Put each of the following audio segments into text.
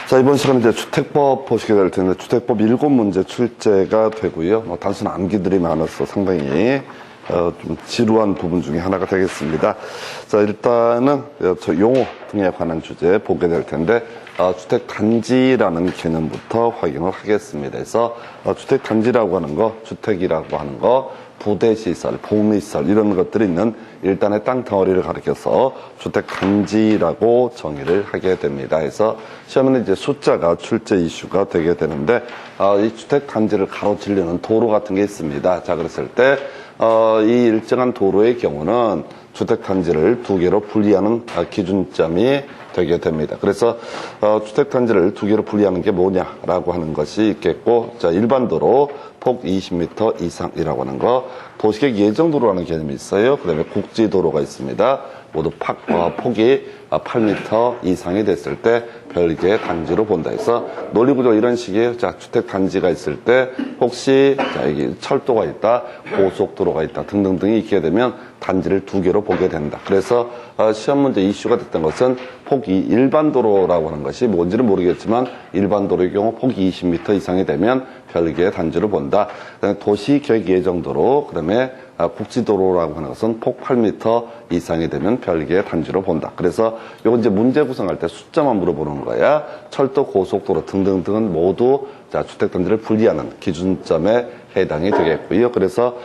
자, 이번 시간에 이제 주택법 보시게 될 텐데, 주택법 7문제 출제가 되고요. 단순 암기들이 많아서 상당히 좀 지루한 부분 중에 하나가 되겠습니다. 자, 일단은 저 용어 등에 관한 주제 보게 될 텐데, 주택단지라는 개념부터 확인을 하겠습니다. 그래서 주택단지라고 하는 거, 주택이라고 하는 거, 부대시설, 복리시설 이런 것들이 있는 일단의 땅 덩어리를 가리켜서 주택단지라고 정의를 하게 됩니다. 그래서 시험에는 이제 숫자가 출제 이슈가 되게 되는데, 이 주택단지를 가로지르는 도로 같은 게 있습니다. 자, 그랬을 때 이 일정한 도로의 경우는 주택단지를 두 개로 분리하는 기준점이 되게 됩니다. 그래서 주택단지를 두 개로 분리하는 게 뭐냐라고 하는 것이 있겠고, 자, 일반도로 폭 20m 이상이라고 하는 거, 도시계획 예정도로라는 개념이 있어요. 그 다음에 국지도로가 있습니다. 모두 폭이 8m 이상이 됐을 때 별개의 단지로 본다 해서 논리구조 이런 식이에요. 자, 주택단지가 있을 때 혹시 자, 여기 철도가 있다, 고속도로가 있다 등등등이 있게 되면 단지를 두 개로 보게 된다. 그래서 시험 문제 이슈가 됐던 것은 폭이 일반도로라고 하는 것이 뭔지는 모르겠지만 일반도로의 경우 폭이 20m 이상이 되면 별개의 단지로 본다. 그다음에 도시계획 예정도로, 그다음에 국지도로라고 하는 것은 폭 8m 이상이 되면 별개의 단지로 본다. 그래서 이건 이제 문제 구성할 때 숫자만 물어보는 거야. 철도, 고속도로 등등등은 모두 자, 주택단지를 분리하는 기준점에 해당이 되겠고요. 그래서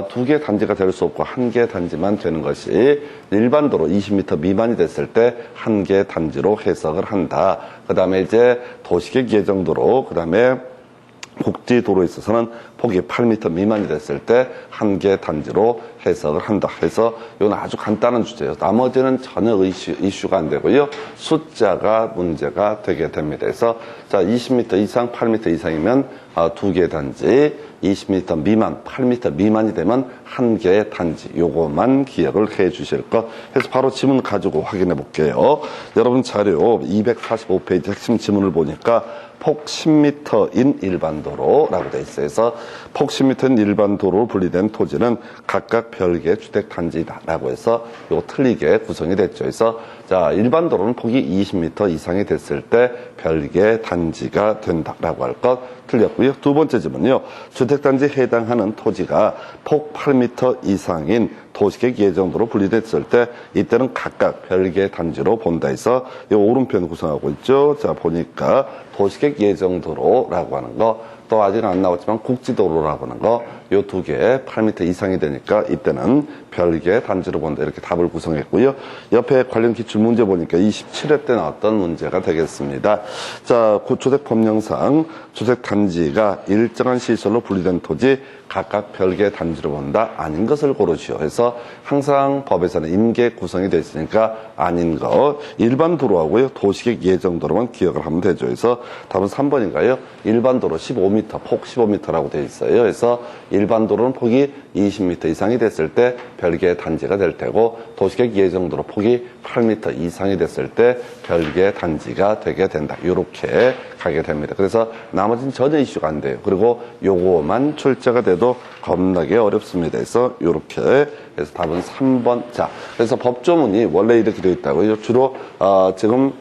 두 개 단지가 될 수 없고 한 개 단지만 되는 것이 일반도로 20m 미만이 됐을 때 한 개 단지로 해석을 한다. 그 다음에 이제 도시계획 예정도로, 그 다음에 국지도로에 있어서는 폭이 8m 미만이 됐을 때 한 개 단지로 해석을 한다. 해서 이건 아주 간단한 주제예요. 나머지는 전혀 이슈가 안 되고요. 숫자가 문제가 되게 됩니다. 그래서 자, 20m 이상, 8m 이상이면 두 개 단지, 20m 미만, 8m 미만이 되면 한 개의 단지. 요거만 기억을 해 주실 것. 그래서 바로 지문 가지고 확인해 볼게요. 여러분 자료 245페이지 핵심 지문을 보니까 폭 10m인 일반도로라고 되어 있어요. 그래서 폭 10m인 일반도로로 분리된 토지는 각각 별개의 주택단지다라고 해서 이거 틀리게 구성이 됐죠. 그래서 자, 일반도로는 폭이 20m 이상이 됐을 때 별개의 단지가 된다라고 할 것 틀렸고요. 두 번째 질문은요. 주택단지에 해당하는 토지가 폭 8m 이상인 도시계획 예정도로 분리됐을 때 이때는 각각 별개의 단지로 본다 해서 이 오른편 구성하고 있죠. 자, 보니까 도시계획 예정도로라고 하는 거, 또 아직은 안 나왔지만 국지도로라고 하는 거, 요 두 개 8m 이상이 되니까 이때는 별개의 단지로 본다. 이렇게 답을 구성했고요. 옆에 관련 기출 문제 보니까 27회 때 나왔던 문제가 되겠습니다. 자, 주택법령상 주택단지가 일정한 시설로 분리된 토지 각각 별개의 단지로 본다. 아닌 것을 고르시오. 그래서 항상 법에서는 임계 구성이 되어 있으니까 아닌 거. 일반 도로하고요. 도시계획 예정도로만 기억을 하면 되죠. 그래서 답은 3번인가요? 일반 도로 15m, 폭 15m라고 되어 있어요. 그래서 일반 도로는 폭이 20m 이상이 됐을 때 별개의 단지가 될 테고, 도시계획 예정도로 폭이 8m 이상이 됐을 때 별개의 단지가 되게 된다. 이렇게 가게 됩니다. 그래서 나머지는 전혀 이슈가 안 돼요. 그리고 요거만 출제가 돼도 겁나게 어렵습니다. 그래서 이렇게 해서 답은 3번. 자, 그래서 법조문이 원래 이렇게 되어 있다고요. 주로 지금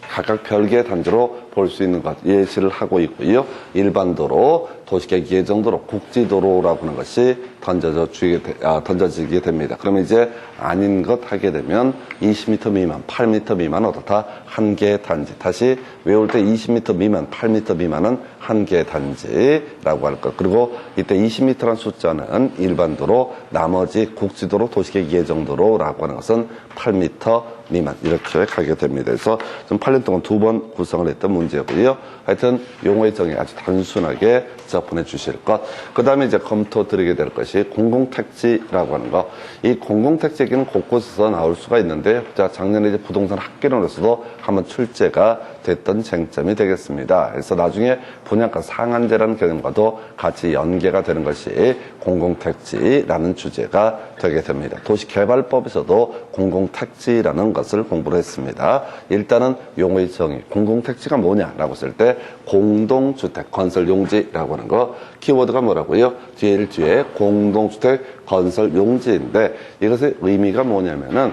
각각 별개의 단지로 볼 수 있는 것 예시를 하고 있고요. 일반도로, 도시계획 예정도로, 국지도로라고 하는 것이 던져지게 됩니다. 그러면 이제 아닌 것 하게 되면 20m 미만, 8m 미만은 어떻다? 한 개의 단지. 다시 외울 때 20m 미만, 8m 미만은 한 개의 단지라고 할 것. 그리고 이때 20m라는 숫자는 일반도로, 나머지 국지도로, 도시계획 예정도로라고 하는 것은 8m 미만. 이렇게 가게 됩니다. 그래서 좀 8년 동안 두 번 구성을 했던 문제고요. 하여튼 용어의 정의 아주 단순하게 접근해 주실 것. 그 다음에 이제 검토 드리게 될 것이 공공택지라고 하는 거. 이 공공택지 얘기는 곳곳에서 나올 수가 있는데, 자, 작년에 이제 부동산 학개론에서도 한번 출제가 됐던 쟁점이 되겠습니다. 그래서 나중에 분양가 상한제라는 개념과도 같이 연계가 되는 것이 공공택지라는 주제가 되게 됩니다. 도시개발법에서도 공공택지라는 것을 공부를 했습니다. 일단은 용어의 정의, 공공택지가 뭐냐라고 했을 때 공동주택 건설용지라고 하는 거, 키워드가 뭐라고요? 뒤에 공동주택 건설 용지인데 이것의 의미가 뭐냐면은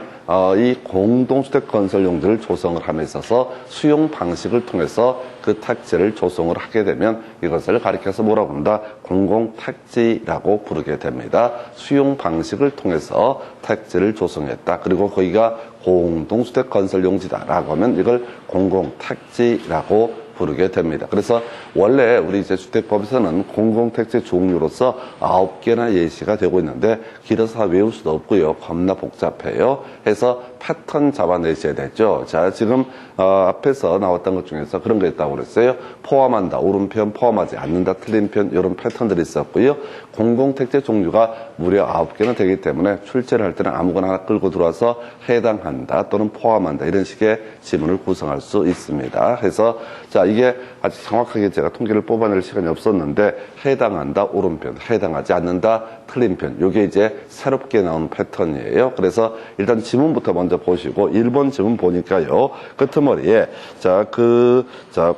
이 공동주택 건설 용지를 조성을 함에 있어서 수용 방식을 통해서 그 택지를 조성을 하게 되면 이것을 가리켜서 뭐라고 합니다. 공공택지라고 부르게 됩니다. 수용 방식을 통해서 택지를 조성했다. 그리고 거기가 공동주택 건설 용지다라고 하면 이걸 공공택지라고 부르게 됩니다. 그래서 원래 우리 이제 주택법에서는 공공택지 종류로서 9개나 예시가 되고 있는데 길어서 다 외울 수도 없고요. 겁나 복잡해요. 해서 패턴 잡아내셔야 되죠. 자, 지금 앞에서 나왔던 것 중에서 그런 거 있다고 그랬어요. 포함한다, 옳은 표현, 포함하지 않는다, 틀린 표현 이런 패턴들이 있었고요. 공공택지 종류가 무려 9개나 되기 때문에 출제를 할 때는 아무거나 하나 끌고 들어와서 해당한다 또는 포함한다 이런 식의 지문을 구성할 수 있습니다. 해서 자, 이게 아주 정확하게 제가 통계를 뽑아낼 시간이 없었는데 해당한다, 옳은 표현, 해당하지 않는다, 틀린 표현. 이게 이제 새롭게 나온 패턴이에요. 그래서 일단 지문부터 먼저 보시고 1번 지문 보니까요. 끄트머리에 자,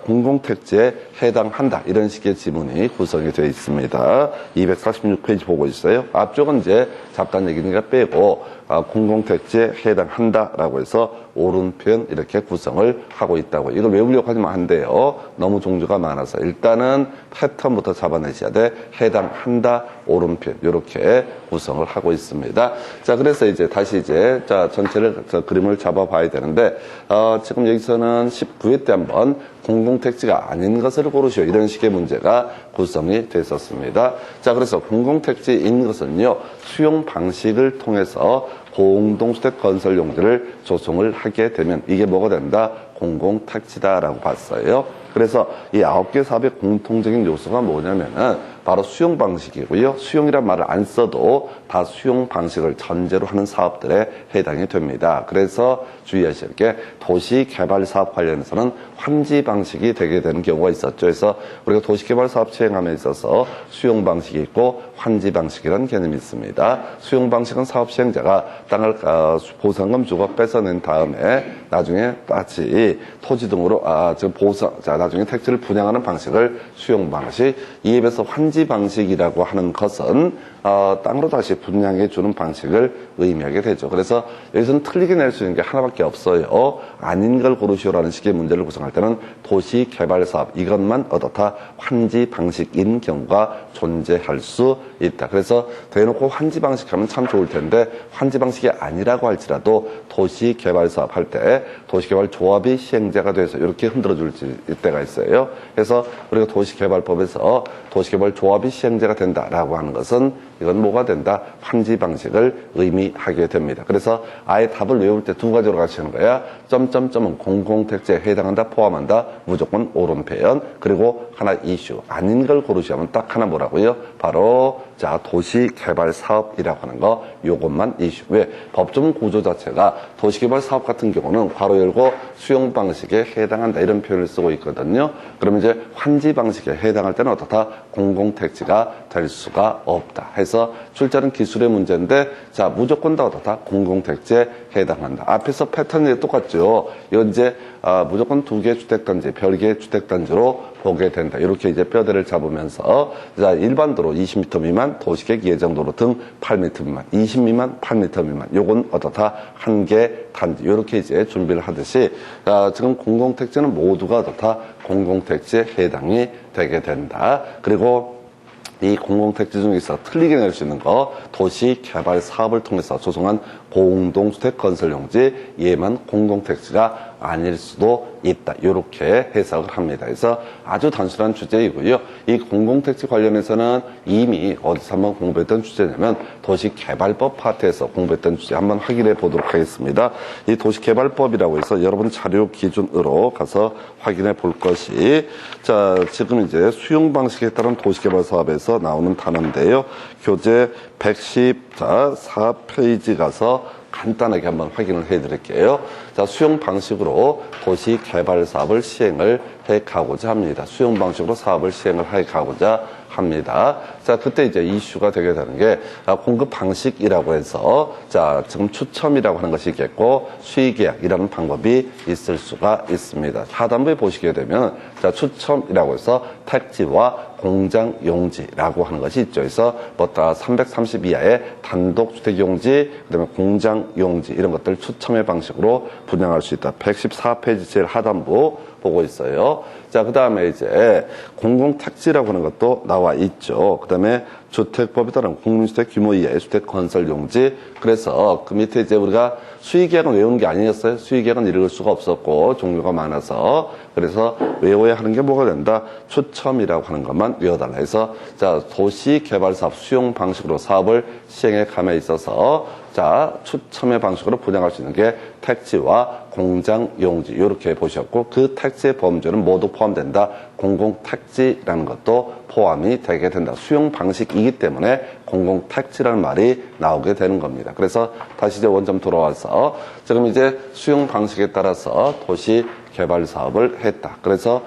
공공택지에 해당한다 이런 식의 지문이 구성이 되어 있습니다. 246페이지 보고 있어요. 앞쪽은 이제 잡다한 얘기니까 빼고 공공택지에 해당한다라고 해서 옳은 표현 이렇게 구성을 하고 있다고. 이걸 외우려고 하지만 안 돼요. 너무 종류가 많아서 일단은 패턴부터 잡아내셔야 돼. 해당한다, 옳은 표현 이렇게 구성을 하고 있습니다. 자, 그래서 이제 다시 이제 자 전체를 그림을 잡아봐야 되는데 지금 여기서는 19회 때 한번 공공택지가 아닌 것을 고르시오 이런 식의 문제가 구성이 됐었습니다. 자, 그래서 공공택지인 것은요 수용 방식을 통해서 공동주택 건설 용지를 조성을 하게 되면 이게 뭐가 된다? 공공택지다라고 봤어요. 그래서 이 9개 사업의 공통적인 요소가 뭐냐면은 바로 수용 방식이고요. 수용이란 말을 안 써도 다 수용 방식을 전제로 하는 사업들에 해당이 됩니다. 그래서 주의하실 게 도시개발 사업 관련해서는 환지 방식이 되게 되는 경우가 있었죠. 그래서 우리가 도시개발 사업 시행함에 있어서 수용 방식이 있고 환지 방식이라는 개념이 있습니다. 수용 방식은 사업 시행자가 땅을 보상금 주고 뺏어낸 다음에 나중에 다시 토지 등으로 나중에 택지를 분양하는 방식을 수용 방식. 이에 비해서 환지 방식이라고 하는 것은 땅으로 다시 분양해 주는 방식을 의미하게 되죠. 그래서 여기서는 틀리게 낼 수 있는 게 하나밖에 없어요. 아닌 걸 고르시오라는 식의 문제를 구성할 때는 도시개발사업 이것만 어떻다 환지 방식인 경우가 존재할 수 있다. 그래서 대놓고 환지 방식 하면 참 좋을 텐데 환지 방식이 아니라고 할지라도 도시개발사업 할 때 도시개발조합이 시행자가 돼서 이렇게 흔들어 줄 때가 있어요. 그래서 우리가 도시개발법에서 도시개발조합이 시행자가 된다라고 하는 것은 이건 뭐가 된다? 환지 방식을 의미하게 됩니다. 그래서 아예 답을 외울 때 두 가지로 가시는 거야. 점점점은 공공택지에 해당한다, 포함한다, 무조건 옳은 표현. 그리고 하나 이슈. 아닌 걸 고르시면 딱 하나 뭐라고요? 바로 자 도시개발 사업이라고 하는 거 요것만 이슈. 왜? 법조문 구조 자체가 도시개발 사업 같은 경우는 괄호 열고 수용 방식에 해당한다 이런 표현을 쓰고 있거든요. 그러면 이제 환지 방식에 해당할 때는 어떻다? 공공택지가 될 수가 없다. 해서 출제는 기술의 문제인데 자 무조건 다 어떻다? 공공택지에 해당한다. 앞에서 패턴이 똑같죠. 이건 이제 무조건 2개 주택단지, 별개 주택단지로 보게 된다. 이렇게 이제 뼈대를 잡으면서 자 일반도로 20m 미만, 도시계획 예정도로 등 8m 미만, 20 미만, 8m 미만. 요건 어떻다? 한 개 단지. 이렇게 이제 준비를 하듯이 지금 공공택지는 모두가 어떻다? 공공택지에 해당이 되게 된다. 그리고 이 공공택지 중에서 틀리게 낼 수 있는 거 도시개발 사업을 통해서 조성한 공동주택 건설용지 얘만 공공택지가 아닐 수도 있다. 이렇게 해석을 합니다. 그래서 아주 단순한 주제이고요. 이 공공택지 관련해서는 이미 어디서 한번 공부했던 주제냐면 도시개발법 파트에서 공부했던 주제 한번 확인해 보도록 하겠습니다. 이 도시개발법이라고 해서 여러분 자료 기준으로 가서 확인해 볼 것이 자 지금 이제 수용 방식에 따른 도시개발 사업에서 나오는 단어인데요. 교재 114페이지 가서 간단하게 한번 확인을 해 드릴게요. 자, 수용 방식으로 도시 개발 사업을 시행을 해 가고자 합니다. 수용 방식으로 사업을 시행을 해 가고자 합니다. 자, 그때 이제 이슈가 되게 되는 게 공급 방식이라고 해서 자, 지금 추첨이라고 하는 것이 있겠고 수의계약이라는 방법이 있을 수가 있습니다. 하단부에 보시게 되면 자, 추첨이라고 해서 택지와 공장 용지라고 하는 것이 있죠. 그래서 뭐다 330 이하의 단독주택 용지, 그다음에 공장 용지 이런 것들 추첨의 방식으로 분양할 수 있다. 114페이지 제일 하단부 보고 있어요. 자, 그 다음에 이제 공공택지라고 하는 것도 나와 있죠. 그 다음에 주택법에 따른 국민주택 규모 이하의 주택 건설 용지. 그래서 그 밑에 이제 우리가 수의계약은 외우는 게 아니었어요. 수의계약은 읽을 수가 없었고 종류가 많아서. 그래서 외워야 하는 게 뭐가 된다? 추첨이라고 하는 것만 외워달라 해서 자, 도시개발사업 수용 방식으로 사업을 시행해 감에 있어서 자, 추첨의 방식으로 분양할 수 있는 게 택지와 공장 용지 이렇게 보셨고 그 택지의 범주는 모두 포함된다. 공공택지라는 것도 포함이 되게 된다. 수용 방식이기 때문에 공공택지라는 말이 나오게 되는 겁니다. 그래서 다시 이제 원점 돌아와서 지금 이제 수용 방식에 따라서 도시 개발 사업을 했다. 그래서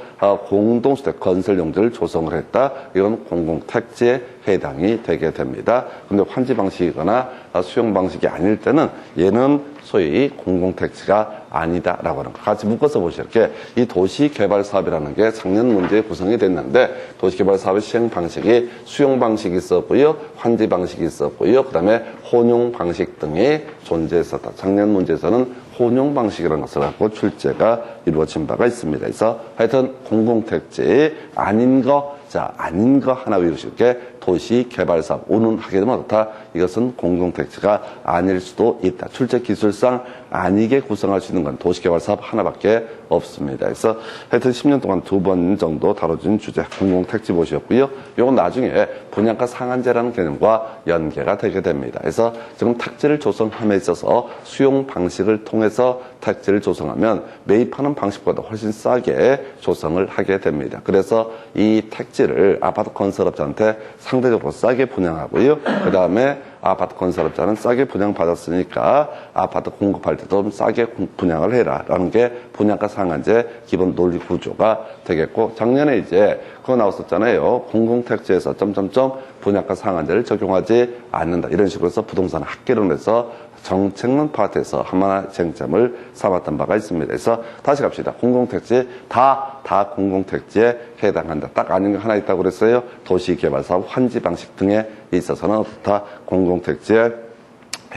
공동주택 건설 용지를 조성을 했다. 이건 공공택지에 해당이 되게 됩니다. 근데 환지 방식이거나 수용 방식이 아닐 때는 얘는 소위 공공택지가 아니다라고 하는 거 같이 묶어서 보실게. 이 도시개발사업이라는 게 작년 문제에 구성이 됐는데 도시개발사업의 시행 방식이 수용 방식이 있었고요, 환지 방식이 있었고요, 그 다음에 혼용 방식 등이 존재했었다. 작년 문제에서는 혼용 방식이라는 것을 갖고 출제가 이루어진 바가 있습니다. 그래서 하여튼 공공택지 아닌 거, 자, 아닌 거 하나 외우실게. 도시개발사업 오는 하게 되면 어떻다? 이것은 공공택지가 아닐 수도 있다. 출제 기술상 아니게 구성할 수 있는 건 도시개발사업 하나밖에 없습니다. 그래서 하여튼 10년 동안 2번 정도 다뤄진 주제 공공택지 보셨고요. 이건 나중에 분양가 상한제라는 개념과 연계가 되게 됩니다. 그래서 지금 택지를 조성함에 있어서 수용 방식을 통해서 택지를 조성하면 매입하는 방식보다 훨씬 싸게 조성을 하게 됩니다. 그래서 이 택지를 아파트 건설업자한테 상대적으로 싸게 분양하고요. 그 다음에 아파트 건설업자는 싸게 분양받았으니까 아파트 공급할 때도 좀 싸게 분양을 해라 라는 게 분양가 상한제 기본 논리 구조가 되겠고, 작년에 이제 그거 나왔었잖아요. 공공택지에서 점점점 분양가 상한제를 적용하지 않는다 이런 식으로 해서 부동산 학계론에서 정책론 파트에서 하나의 쟁점을 삼았던 바가 있습니다. 그래서 다시 갑시다. 공공택지 다 공공택지에 해당한다. 딱 아닌 거 하나 있다고 그랬어요. 도시개발사업 환지 방식 등에 있어서는 다 공공택지에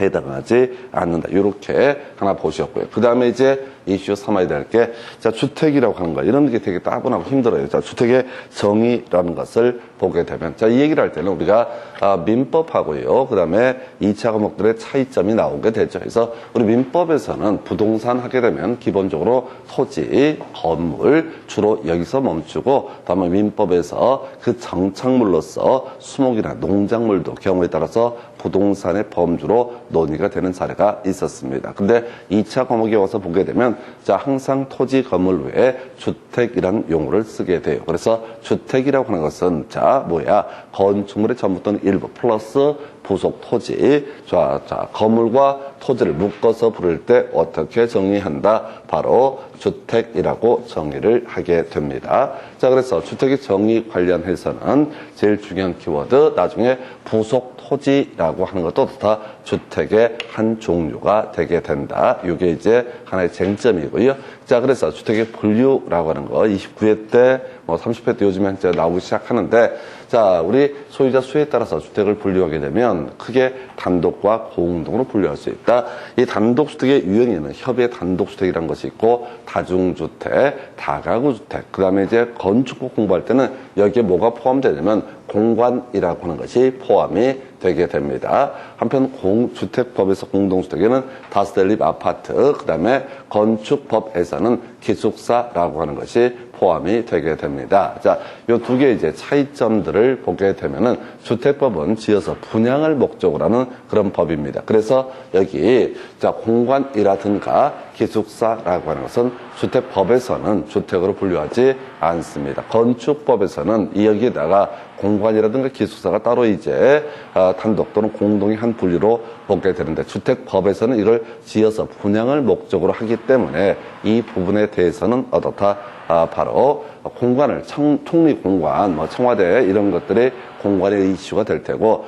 해당하지 않는다. 이렇게 하나 보셨고요. 그 다음에 이제 이슈 삼아야 될 게, 자, 주택이라고 하는 거. 이런 게 되게 따분하고 힘들어요. 자, 주택의 정의라는 것을 보게 되면, 자, 이 얘기를 할 때는 우리가 민법하고요. 그 다음에 2차 과목들의 차이점이 나오게 되죠. 그래서 우리 민법에서는 부동산 하게 되면 기본적으로 토지, 건물, 주로 여기서 멈추고, 다음에 민법에서 그 정착물로서 수목이나 농작물도 경우에 따라서 부동산의 범주로 논의가 되는 사례가 있었습니다. 근데 2차 과목에 와서 보게 되면 자, 항상 토지, 건물 외에 주택이라는 용어를 쓰게 돼요. 그래서 주택이라고 하는 것은 자, 뭐야? 건축물의 전부 또는 일부 플러스 부속 토지. 자, 건물과 토지를 묶어서 부를 때 어떻게 정의한다? 바로 주택이라고 정의를 하게 됩니다. 자, 그래서 주택의 정의 관련해서는 제일 중요한 키워드, 나중에 부속 토지라고 하는 것도 다 주택의 한 종류가 되게 된다. 이게 이제 하나의 쟁점이고요. 자, 그래서 주택의 분류라고 하는 거 29회 때, 30회 때 요즘에 이제 나오기 시작하는데, 자, 우리 소유자 수에 따라서 주택을 분류하게 되면 크게 단독과 공동으로 분류할 수 있다. 이 단독주택의 유형에는 협의 단독주택이라는 것이 있고, 다중주택, 다가구주택, 그 다음에 이제 건축법 공부할 때는 여기에 뭐가 포함되냐면 공관이라고 하는 것이 포함이 되게 됩니다. 한편 주택법에서 공동주택에는 다스델립 아파트, 그 다음에 건축법에서는 기숙사라고 하는 것이 포함이 되게 됩니다. 자, 요 두 개의 이제 차이점들을 보게 되면은 주택법은 지어서 분양을 목적으로 하는 그런 법입니다. 그래서 여기 자, 공관이라든가 기숙사라고 하는 것은 주택법에서는 주택으로 분류하지 않습니다. 건축법에서는 여기에다가 공관이라든가 기숙사가 따로 이제 단독 또는 공동의 한 분류로 보게 되는데, 주택법에서는 이걸 지어서 분양을 목적으로 하기 때문에 이 부분에 대해서는 어떻다? 바로 공관을 총리공관, 청와대 이런 것들이 공관의 이슈가 될 테고,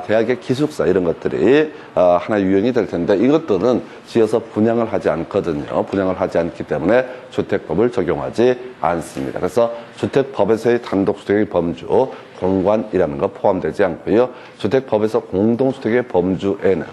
대학의 기숙사 이런 것들이 하나 유형이 될 텐데, 이것들은 지어서 분양을 하지 않거든요. 분양을 하지 않기 때문에 주택법을 적용하지 않습니다. 그래서 주택법에서의 단독주택의 범주, 공관이라는 거 포함되지 않고요. 주택법에서 공동주택의 범주에는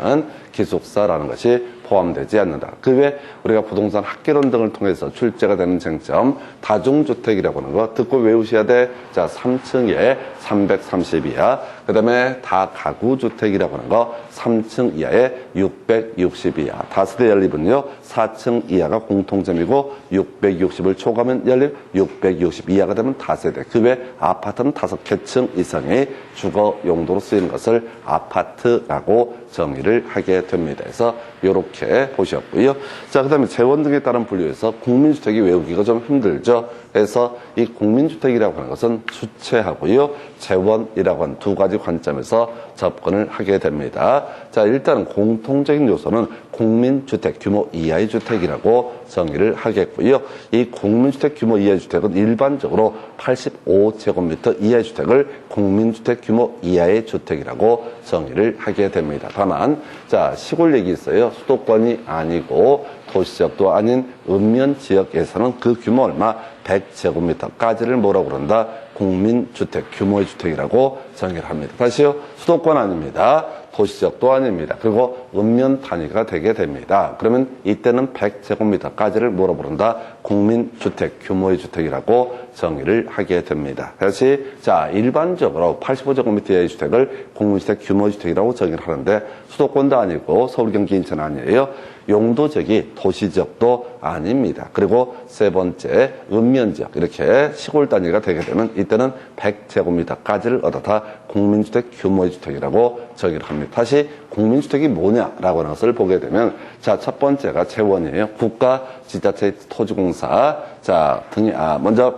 기숙사라는 것이 포함되지 않는다. 그 외에 우리가 부동산 학개론 등을 통해서 출제가 되는 쟁점, 다중주택이라고 하는 거 듣고 외우셔야 돼. 자, 3층에 330 이하, 그 다음에 다가구주택이라고 하는 거 3층 이하에 660 이하, 다세대 연립은요 4층 이하가 공통점이고 660을 초과하면 연립, 660 이하가 되면 다세대. 그 외에 아파트는 5개 층 이상의 주거 용도로 쓰이는 것을 아파트라고 정의를 하게 됩니다. 그래서 이렇게 보셨고요. 자, 그 다음에 재원 등에 따른 분류에서 국민주택이 외우기가 좀 힘들죠. 그래서 이 국민주택이라고 하는 것은 주체하고요, 재원이라고 하는 두 가지 관점에서 접근을 하게 됩니다. 자, 일단은 공통적인 요소는 국민주택 규모 이하의 주택이라고 정의를 하겠고요. 이 국민주택 규모 이하의 주택은 일반적으로 85제곱미터 이하의 주택을 국민주택 규모 이하의 주택이라고 정의를 하게 됩니다. 다만, 자, 시골 얘기 있어요. 수도권이 아니고 도시지역도 아닌 읍면 지역에서는 그 규모 얼마? 100제곱미터까지를 뭐라고 그런다? 국민주택 규모의 주택이라고 정의를 합니다. 다시요. 수도권 아닙니다. 도시지역도 아닙니다. 그리고 읍면 단위가 되게 됩니다. 그러면 이때는 100제곱미터까지를 뭐라 부른다? 국민주택 규모의 주택이라고 정의를 하게 됩니다. 다시, 자, 일반적으로 85제곱미터 이하의 주택을 국민주택 규모의 주택이라고 정의를 하는데, 수도권도 아니고 서울, 경기, 인천 아니에요. 용도지역이 도시지역도 아닙니다. 그리고 세 번째, 읍면지역, 이렇게 시골 단위가 되게 되면 이때는 100제곱미터까지를 얻어다 국민주택 규모의 주택이라고 정의를 합니다. 다시 국민주택이 뭐냐라고 하는 것을 보게 되면, 자, 첫 번째가 재원이에요. 국가, 지자체, 토지공사, 자, 등이, 먼저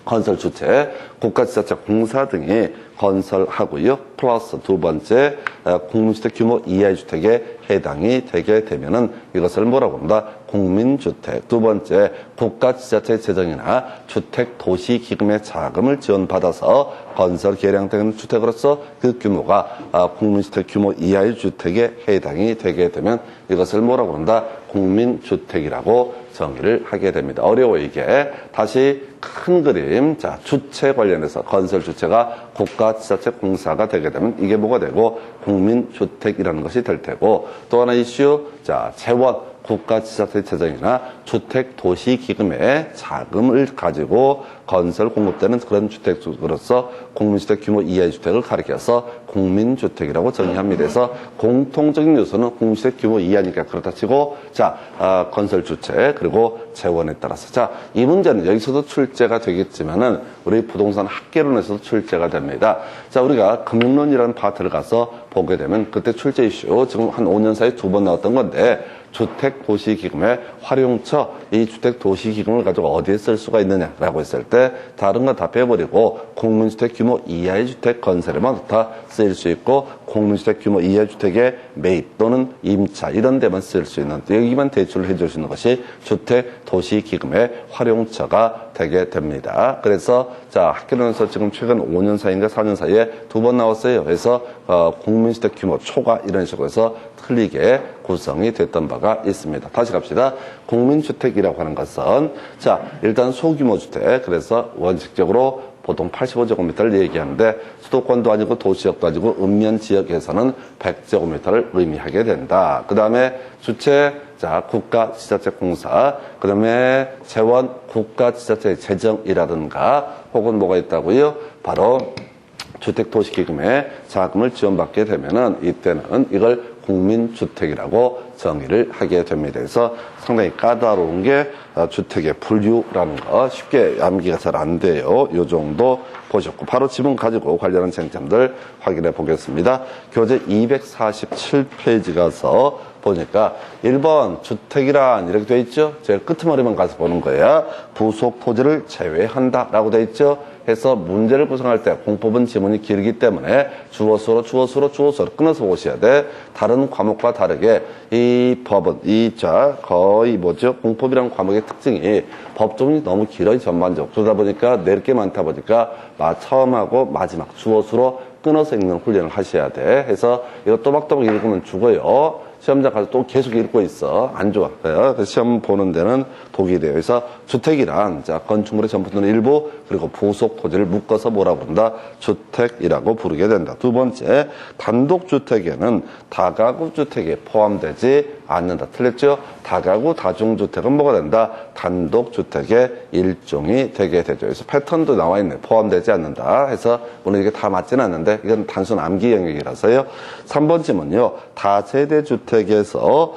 건설 주체, 국가, 지자체, 공사 등이 건설하고요. 플러스 두 번째, 국민주택 규모 이하의 주택에 해당이 되게 되면은 이것을 뭐라고 합니다? 국민주택. 두 번째, 국가, 지자체 재정이나 주택도시기금의 자금을 지원받아서 건설, 개량되는 주택으로서 그 규모가 국민주택 규모 이하의 주택에 해당이 되게 되면 이것을 뭐라고 한다? 국민주택이라고 정의를 하게 됩니다. 어려워 이게. 다시 큰 그림, 자, 주체 관련해서 건설 주체가 국가, 지자체, 공사가 되게 되면 이게 뭐가 되고 국민주택이라는 것이 될 테고, 또 하나 이슈, 자, 재원, 국가, 지자체 재정이나 주택도시기금의 자금을 가지고 건설 공급되는 그런 주택으로서 국민주택 규모 이하의 주택을 가리켜서 국민주택이라고 정의합니다. 그래서 공통적인 요소는 국민주택 규모 이하니까 그렇다 치고, 자, 건설 주체 그리고 재원에 따라서, 자, 이 문제는 여기서도 출제가 되겠지만은 우리 부동산 학개론에서도 출제가 됩니다. 자, 우리가 금융론이라는 파트를 가서 보게 되면 그때 출제 이슈 지금 한 5년 사이에 2번 나왔던 건데, 주택도시기금의 활용처, 이 주택도시기금을 가지고 어디에 쓸 수가 있느냐라고 했을 때 다른 건 다 빼버리고 국민주택 규모 이하의 주택 건설에만 다 쓰일 수 있고, 국민주택 규모 이하의 주택의 매입 또는 임차 이런 데만 쓸 수 있는, 여기만 대출을 해줄 수 있는 것이 주택도시기금의 활용처가 되게 됩니다. 그래서 자, 학교론에서 지금 최근 5년 사이인가 4년 사이에 2번 나왔어요. 그래서 국민주택 규모 초과 이런 식으로 해서 틀리게 구성이 됐던 바가 있습니다. 다시 갑시다. 국민주택이라고 하는 것은, 자, 일단 소규모 주택, 그래서 원칙적으로 보통 85제곱미터를 얘기하는데 수도권도 아니고 도시지역도 아니고 읍면 지역에서는 100제곱미터를 의미하게 된다. 그 다음에 주체, 자, 국가, 지자체, 공사, 그 다음에 재원, 국가, 지자체 재정이라든가 혹은 뭐가 있다고요? 바로 주택도시기금에 자금을 지원받게 되면은 이때는 이걸 국민주택이라고 정의를 하게 됩니다. 그래서 상당히 까다로운 게 주택의 분류라는 거 쉽게 암기가 잘 안 돼요. 요 정도 보셨고 바로 지문 가지고 관련한 쟁점들 확인해 보겠습니다. 교재 247페이지 가서 보니까 1번 주택이란 이렇게 돼 있죠. 제일 끄트머리만 가서 보는 거야. 부속 토지를 제외한다 라고 돼 있죠. 해서 문제를 구성할 때 공법은 지문이 길기 때문에 주어서로 끊어서 보셔야 돼. 다른 과목과 다르게 이 법은 거의 공법이라는 과목의 특징이 법조문이 너무 길어요. 전반적으로. 그러다 보니까 낼 게 많다 보니까 처음하고 마지막 주어서로 끊어서 읽는 훈련을 하셔야 돼. 해서 이거 또박또박 읽으면 죽어요. 시험장 가서 또 계속 읽고 있어. 안 좋아. 그래서 시험 보는 데는 독이 돼요. 그래서 주택이란, 건축물의 전부는 일부, 그리고 부속 토지를 묶어서 뭐라 부른다? 주택이라고 부르게 된다. 두 번째, 단독주택에는 다가구 주택에 포함되지 않는다. 틀렸죠? 다가구 다중주택은 뭐가 된다? 단독주택의 일종이 되게 되죠. 그래서 패턴도 나와 있네. 포함되지 않는다. 해서 물론 이게 다 맞지는 않는데 이건 단순 암기 영역이라서요. 3번 지문요. 다세대 주택에서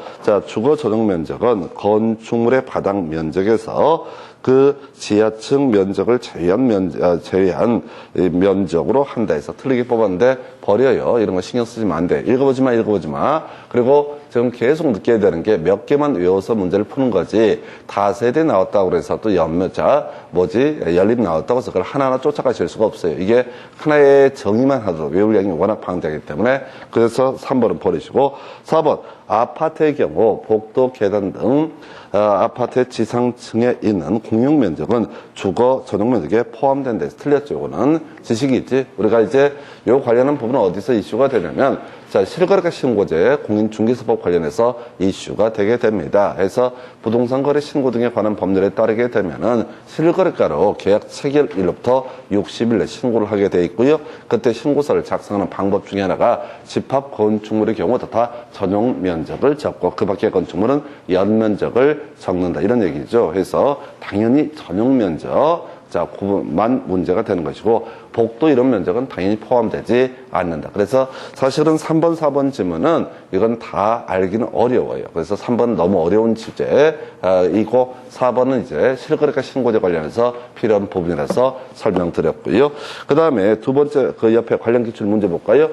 주거 전용 면적은 건축물의 바닥 면적에서 그 지하층 면적을 제외한 면적으로 한다 해서 틀리게 뽑았는데 버려요. 이런 거 신경 쓰시면 안 돼. 읽어보지 마. 그리고 지금 계속 느껴야 되는 게 몇 개만 외워서 문제를 푸는 거지. 다세대 나왔다고 그래서 또 연립 나왔다고 해서 그걸 하나하나 쫓아가실 수가 없어요. 이게 하나의 정의만 하도 외울 양이 워낙 방대하기 때문에 그래서 3번은 버리시고 4번 아파트의 경우 복도, 계단 등 아파트의 지상층에 있는 공용 면적은 주거 전용 면적에 포함된다 해서 틀렸죠. 이거는 지식이지. 우리가 이제 요 관련한 부분은 어디서 이슈가 되냐면 실거래가 신고제 공인중개사법 관련해서 이슈가 되게 됩니다. 해서 부동산 거래 신고 등에 관한 법률에 따르게 되면은 실거래가로 계약 체결일로부터 60일 내 신고를 하게 돼 있고요. 그때 신고서를 작성하는 방법 중에 하나가 집합 건축물의 경우 다 전용 면적을 적고 그 밖의 건축물은 연면적을 적는다 이런 얘기죠. 그래서 당연히 전용 면적 구분만 문제가 되는 것이고 복도 이런 면적은 당연히 포함되지 않는다. 그래서 사실은 3번, 4번 지문은 이건 다 알기는 어려워요. 그래서 3번은 너무 어려운 주제이고 4번은 이제 실거래가 신고제 관련해서 필요한 부분이라서 설명드렸고요. 그 다음에 두 번째 그 옆에 관련 기출 문제 볼까요?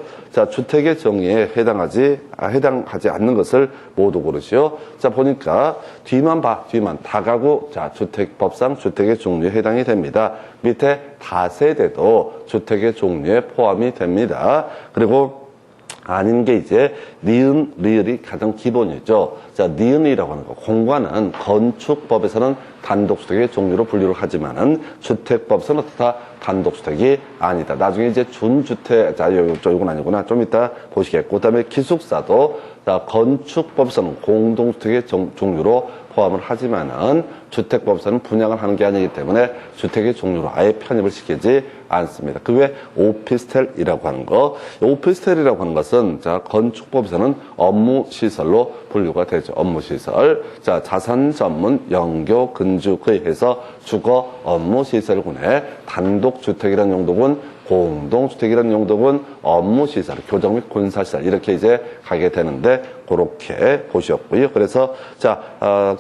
주택의 정의에 해당하지 않는 것을 모두 고르시오. 보니까 뒤만 다가구 주택법상 주택의 종류에 해당이 됩니다. 밑에 다세대도 주택의 종류에 포함이 됩니다. 그리고 아닌 게 이제 니은, 리을이 가장 기본이죠. 니은이라고 하는 거. 공간은 건축법에서는 단독주택의 종류로 분류를 하지만은 주택법에서는 다 단독주택이 아니다. 나중에 이제 준주택, 이건 아니구나. 좀 이따 보시겠고. 그 다음에 기숙사도 건축법에서는 공동주택의 종류로 포함을 하지만은 주택법에서는 분양을 하는 게 아니기 때문에 주택의 종류로 아예 편입을 시키지 않습니다. 그 외에 오피스텔이라고 하는 거. 오피스텔이라고 하는 것은 건축법에서는 업무시설로 분류가 되죠. 업무시설. 자산 전문 영교 근주에 해서 주거 업무시설군에 단독주택이라는 용도군 공동주택이라는 용도군 업무시설, 교정 및 군사시설 이렇게 이제 가게 되는데 그렇게 보셨고요. 그래서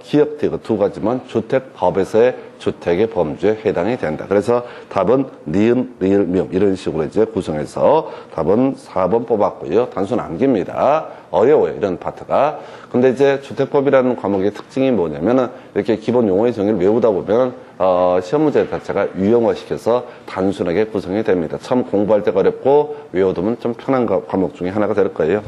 기억되고 두 가지만 주택법에서의 주택의 범주에 해당이 된다. 그래서 답은 니은, 리을, 미음 이런 식으로 이제 구성해서 답은 4번 뽑았고요. 단순 암기입니다. 어려워요. 이런 파트가. 근데 이제 주택법이라는 과목의 특징이 뭐냐면은 이렇게 기본 용어의 정의를 외우다 보면 시험 문제 자체가 유형화시켜서 단순하게 구성이 됩니다. 처음 공부할 때가 어렵고 외워두면 좀 편한 과목 중에 하나가 될 거예요.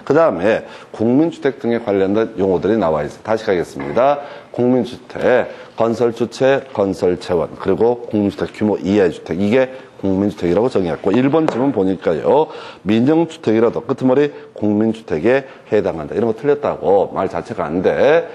그 다음에 국민주택 등에 관련된 용어들이 나와 있어요. 다시 가겠습니다. 국민주택, 건설주체, 건설재원, 그리고 국민주택 규모 이하의 주택. 이게 국민주택이라고 정의했고 1번 지문 보니까요. 민영주택이라도 끄트머리 국민주택에 해당한다. 이런 거 틀렸다고 말 자체가 안 돼.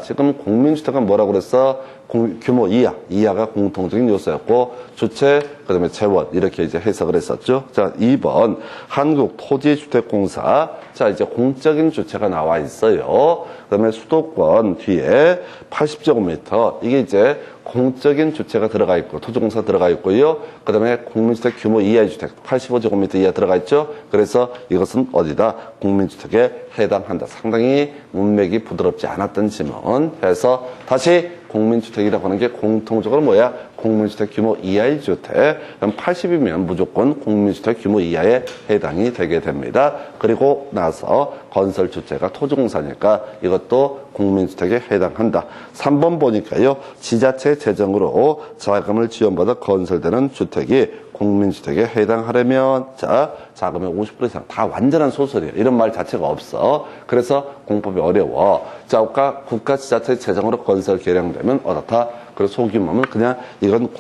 지금 국민주택은 뭐라고 그랬어? 규모 이하가 공통적인 요소였고, 주체, 그 다음에 재원, 이렇게 이제 해석을 했었죠. 자, 2번, 한국토지주택공사. 자, 이제 공적인 주체가 나와 있어요. 그 다음에 수도권 뒤에 80제곱미터, 이게 이제 공적인 주체가 들어가 있고, 토지공사 들어가 있고요. 그 다음에 국민주택 규모 이하의 주택, 85제곱미터 이하 들어가 있죠. 그래서 이것은 어디다? 국민주택에 해당한다. 상당히 문맥이 부드럽지 않았던 지문. 해서 다시 국민주택이라고 하는 게 공통적으로 뭐야? 국민주택 규모 이하의 주택. 그럼 80이면 무조건 국민주택 규모 이하에 해당이 되게 됩니다. 그리고 나서 건설주체가 토지공사니까 이것도 국민주택에 해당한다. 3번 보니까요. 지자체 재정으로 자금을 지원받아 건설되는 주택이 국민주택에 해당하려면, 자, 자금의 50% 이상. 다 완전한 소설이에요. 이런 말 자체가 없어. 그래서 공법이 어려워. 자, 국가 지자체 재정으로 건설 개량되면 어떻다? 그래서 소규모면 그냥 이건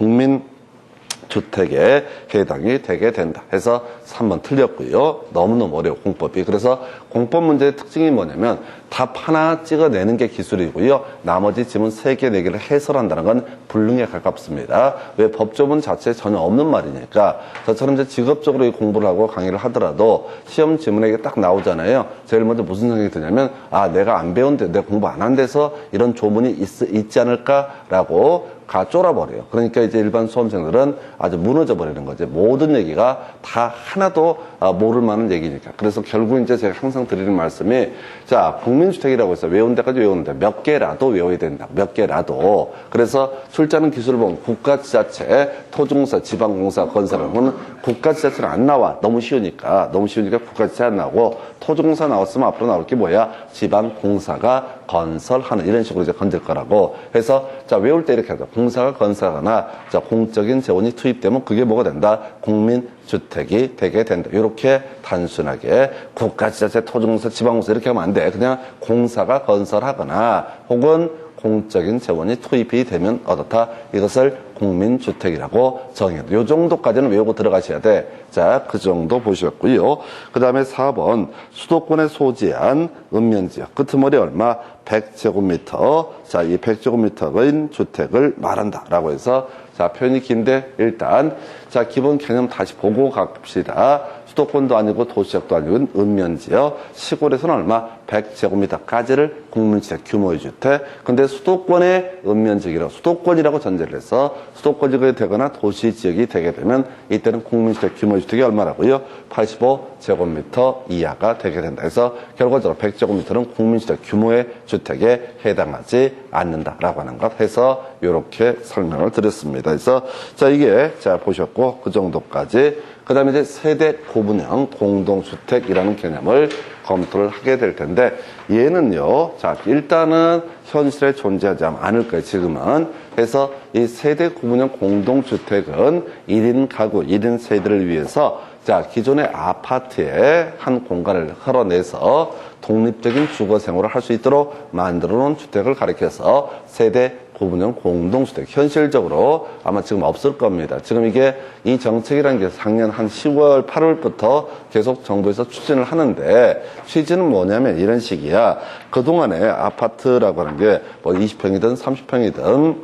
국민주택에 해당이 되게 된다. 해서 3번 틀렸고요. 너무너무 어려워, 공법이. 그래서 공법 문제의 특징이 뭐냐면 답 하나 찍어내는 게 기술이고요. 나머지 지문 3개, 4개를 해설한다는 건 불능에 가깝습니다. 왜? 법조문 자체에 전혀 없는 말이니까. 저처럼 이제 직업적으로 공부를 하고 강의를 하더라도 시험 지문에 이게 딱 나오잖아요. 제일 먼저 무슨 생각이 드냐면, 아, 내가 안 배운 데, 내가 공부 안 한 데서 이런 조문이 있지 않을까라고 쫄아버려요. 그러니까 이제 일반 수험생들은 아주 무너져 버리는 거죠. 모든 얘기가 다 하나도 모를 만한 얘기니까. 그래서 결국 이제 제가 항상 드리는 말씀이, 자, 국민주택이라고 해서 외운 데까지 외우는데 몇 개라도 외워야 된다. 몇 개라도. 그래서 출제하는 기술을 보면 국가지자체, 토지공사, 지방공사, 건설하는 거는 국가지자체는 안 나와. 너무 쉬우니까 국가지자체 안 나오고, 토지공사 나왔으면 앞으로 나올 게 뭐야? 지방공사가 건설하는, 이런 식으로 이제 건들 거라고. 해서 자, 외울 때 이렇게 하자. 공사가 건설하거나, 자, 공적인 재원이 투입되면 그게 뭐가 된다? 국민주택이 되게 된다. 이렇게 단순하게 국가지자체, 토지공사, 지방공사 이렇게 하면 안 돼. 그냥 공사가 건설하거나 혹은 공적인 재원이 투입이 되면 어떻다? 이것을 국민주택이라고 정해요. 요 정도까지는 외우고 들어가셔야 돼. 자, 그 정도 보셨고요. 그 다음에 4번, 수도권에 소지한 읍면지역, 끄트머리 얼마? 100제곱미터. 자, 이 100제곱미터인 주택을 말한다. 라고 해서, 자, 표현이 긴데, 일단, 자, 기본 개념 다시 보고 갑시다. 수도권도 아니고 도시역도 아니고 읍면지역, 시골에서는 얼마? 100제곱미터까지를 국민주택 규모의 주택. 근데 수도권의 읍면지역이라고, 수도권이라고 전제를 해서 수도권지역이 되거나 도시지역이 되게 되면 이때는 국민주택 규모의 주택이 얼마라고요? 85제곱미터 이하가 되게 된다. 그래서 결과적으로 100제곱미터는 국민주택 규모의 주택에 해당하지 않는다라고 하는 것 해서 이렇게 설명을 드렸습니다. 그래서 자, 이게 자, 보셨고 그 정도까지. 그 다음에 이제 세대 구분형 공동주택이라는 개념을 검토를 하게 될 텐데, 얘는요, 자, 일단은 현실에 존재하지 않을 거예요, 지금은. 그래서 이 세대 구분형 공동주택은 1인 가구, 1인 세대를 위해서, 자, 기존의 아파트의 한 공간을 헐어내서 독립적인 주거 생활을 할 수 있도록 만들어 놓은 주택을 가리켜서 세대 구분형 공동주택. 현실적으로 아마 지금 없을 겁니다. 지금 이게 이 정책이라는 게 작년 한 10월, 8월부터 계속 정부에서 추진을 하는데, 취지는 뭐냐면 이런 식이야. 그동안에 아파트라고 하는 게 뭐 20평이든 30평이든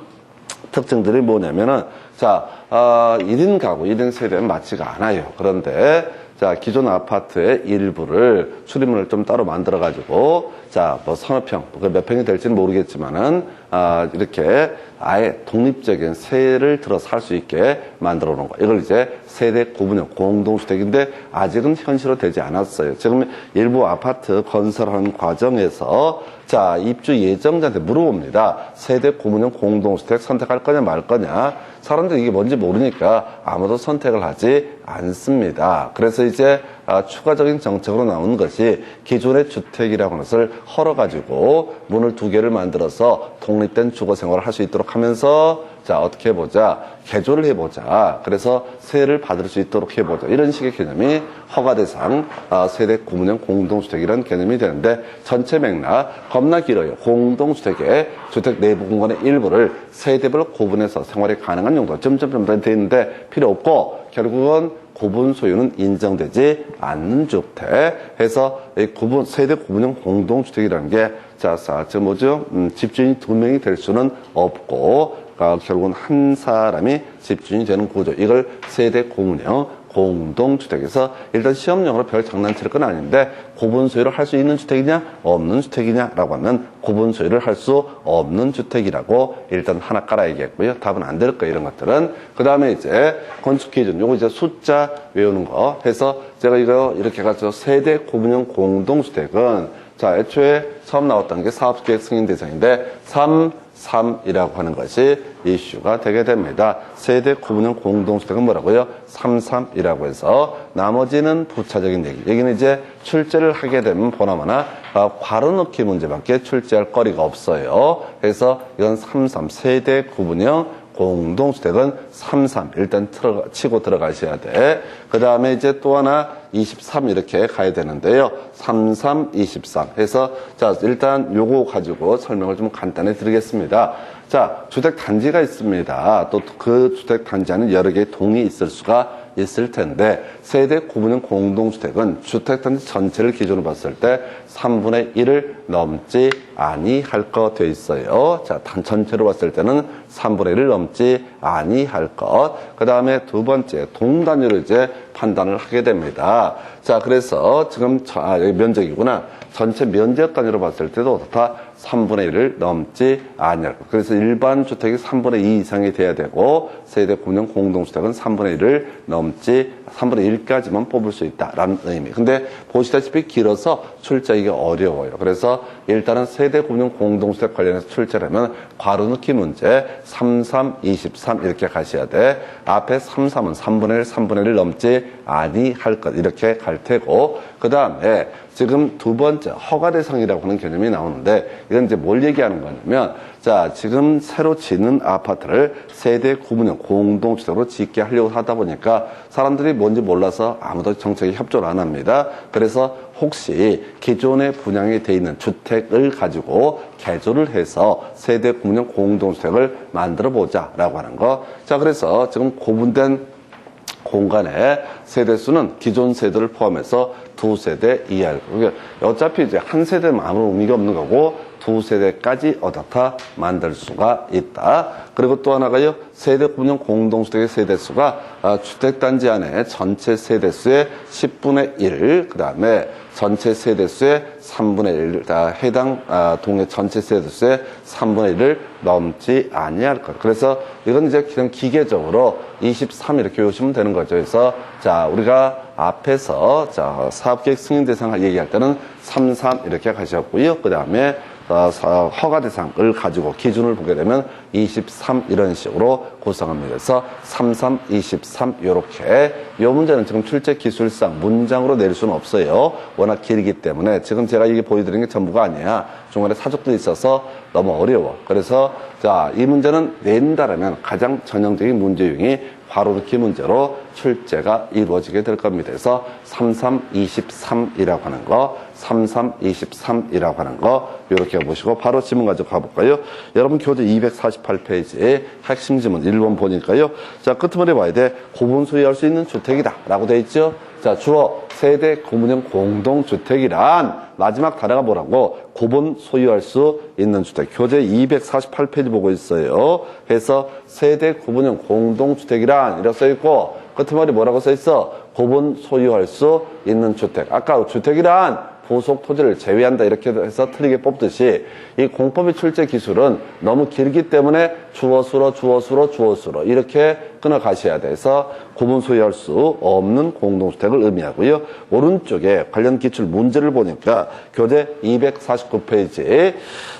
특징들이 뭐냐면은, 자, 1인 가구, 1인 세대는 맞지가 않아요. 그런데 자, 기존 아파트의 일부를 출입문을 좀 따로 만들어가지고, 자, 뭐 서너 평, 몇 평이 될지는 모르겠지만은, 이렇게 아예 독립적인 세를 들어서 할 수 있게 만들어 놓은 거. 이걸 이제 세대 구분형 공동주택인데 아직은 현실화 되지 않았어요. 지금 일부 아파트 건설하는 과정에서 자, 입주 예정자한테 물어봅니다. 세대 구분형 공동주택 선택할 거냐 말 거냐. 사람들이 이게 뭔지 모르니까 아무도 선택을 하지 않습니다. 그래서 이제 추가적인 정책으로 나온 것이 기존의 주택이라고 하는 것을 헐어가지고 문을 2개를 만들어서 독립된 주거 생활을 할 수 있도록 하면서, 자, 어떻게 해보자. 개조를 해보자. 그래서 세를 받을 수 있도록 해보자. 이런 식의 개념이 허가 대상 세대 구분형 공동주택이라는 개념이 되는데, 전체 맥락 겁나 길어요. 공동주택의 주택 내부 공간의 일부를 세대별로 구분해서 생활이 가능한 용도 점점점 되어 있는데 필요 없고, 결국은 구분 소유는 인정되지 않는 주택 해서 세대 구분형 공동주택이라는 게 자, 저 뭐죠? 집주인이 2명이 될 수는 없고, 결국은 한 사람이 집주인이 되는 구조. 이걸 세대 고분형 공동주택에서 일단 시험용으로 별 장난칠 건 아닌데 구분 소유를 할 수 있는 주택이냐 없는 주택이냐라고 하면 구분 소유를 할 수 없는 주택이라고 일단 하나 깔아야겠고요. 답은 안 될 거예요. 이런 것들은. 그 다음에 이제 건축 기준 요거 이제 숫자 외우는 거 해서 제가 이거 이렇게 해가지고 세대 구분형 공동주택은 자 애초에 처음 나왔던 게 사업계획 승인 대상인데 3.3이라고 하는 것이 이슈가 되게 됩니다. 세대 구분형 공동주택은 뭐라고요? 3.3이라고 해서 나머지는 부차적인 얘기. 여기는 이제 출제를 하게 되면 보나마나 괄호넣기 문제밖에 출제할 거리가 없어요. 그래서 이건 3.3 세대 구분형 공동주택은 3.3 일단 치고 들어가셔야 돼. 그 다음에 이제 또 하나 23 이렇게 가야 되는데요. 33, 23 해서 자 일단 요거 가지고 설명을 좀 간단히 드리겠습니다. 자 주택 단지가 있습니다. 또 그 주택 단지 안에 여러 개의 동이 있을 수가 있을 텐데 세대 구분형 공동주택은 주택단지 전체를 기준으로 봤을 때 3분의 1을 넘지 아니할 거 돼 있어요. 자, 전체로 봤을 때는 3분의 1을 넘지 아니할 것. 그 다음에 두 번째 동단위로 이제 판단을 하게 됩니다. 자, 그래서 지금 여기 면적이구나. 전체 면적 단위로 봤을 때도 다 3분의 1을 넘지 아니할 것. 그래서 일반 주택이 3분의 2 이상이 돼야 되고 세대 구분형 공동주택은 3분의 1을 넘지 3분의 1까지만 뽑을 수 있다라는 의미. 근데 보시다시피 길어서 출제하기가 어려워요. 그래서 일단은 세대 구분형 공동주택 관련해서 출제를 하면 괄호넣기 문제 3, 3, 23 이렇게 가셔야 돼. 앞에 3, 3은 3분의 1, 3분의 1을 넘지 아니할 것 이렇게 갈 테고 그 다음에 지금 두 번째 허가 대상이라고 하는 개념이 나오는데 이건 이제 뭘 얘기하는 거냐면 자 지금 새로 짓는 아파트를 세대 구분형 공동주택으로 짓게 하려고 하다 보니까 사람들이 뭔지 몰라서 아무도 정책에 협조를 안 합니다. 그래서 혹시 기존에 분양이 돼 있는 주택을 가지고 개조를 해서 세대 구분형 공동주택을 만들어 보자라고 하는 거. 자 그래서 지금 구분된 공간의 세대수는 기존 세대를 포함해서 2세대 이하일 거고요. 어차피 이제 한 세대는 아무 의미가 없는 거고 2세대까지 어떻다 만들 수가 있다. 그리고 또 하나가요. 세대 구분형 공동주택의 세대수가 주택단지 안에 전체 세대수의 10분의 1, 그 다음에 전체 세대수의 3분의 1, 해당 동의 전체 세대수의 3분의 1을 넘지 아니할 것. 그래서 이건 이제 그냥 기계적으로 23 이렇게 외우시면 되는 거죠. 그래서 자 우리가 앞에서 자 사업계획 승인 대상을 얘기할 때는 33 이렇게 가셨고요. 그 다음에 허가 대상을 가지고 기준을 보게 되면 23 이런 식으로 구성합니다. 그래서 33, 23 이렇게 이 문제는 지금 출제 기술상 문장으로 낼 수는 없어요. 워낙 길기 때문에 지금 제가 이게 보여드리는 게 전부가 아니야. 중간에 사족도 있어서 너무 어려워. 그래서 자 이 문제는 낸다라면 가장 전형적인 문제 유형이 괄호넣기 문제로 출제가 이루어지게 될 겁니다. 그래서 33, 23이라고 하는 거, 33, 23이라고 하는 거 이렇게 보시고 바로 지문 가지고 가볼까요? 여러분 교재 248페이지에 핵심 지문 1번 보니까요. 자 끝머리 봐야 돼. 구분 소유할 수 있는 주택이다 라고 돼 있죠. 자 주어 세대 구분형 공동주택이란 마지막 단어가 뭐라고? 구분 소유할 수 있는 주택. 교재 248페이지 보고 있어요. 그래서 세대 구분형 공동주택이란 이렇게 써있고 끝머리 뭐라고 써있어? 구분 소유할 수 있는 주택. 아까 주택이란 부속 토지를 제외한다 이렇게 해서 틀리게 뽑듯이 이 공법의 출제 기술은 너무 길기 때문에 주어수로 이렇게 끊어가셔야 돼서 구분 소유할 수 없는 공동주택을 의미하고요. 오른쪽에 관련 기출 문제를 보니까 교재 249페이지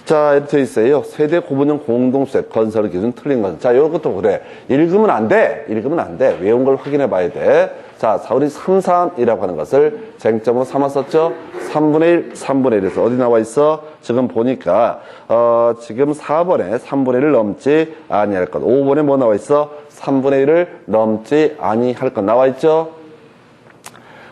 자 이렇게 되어 있어요. 세대 구분형 공동주택 건설 기준 틀린 것. 자 이것도 그래. 읽으면 안 돼. 외운 걸 확인해 봐야 돼. 자, 우리 3.3이라고 하는 것을 쟁점으로 삼았었죠? 3분의 1에서 어디 나와 있어? 지금 보니까, 지금 4번에 3분의 1을 넘지 아니할 것. 5번에 뭐 나와 있어? 3분의 1을 넘지 아니할 것 나와 있죠?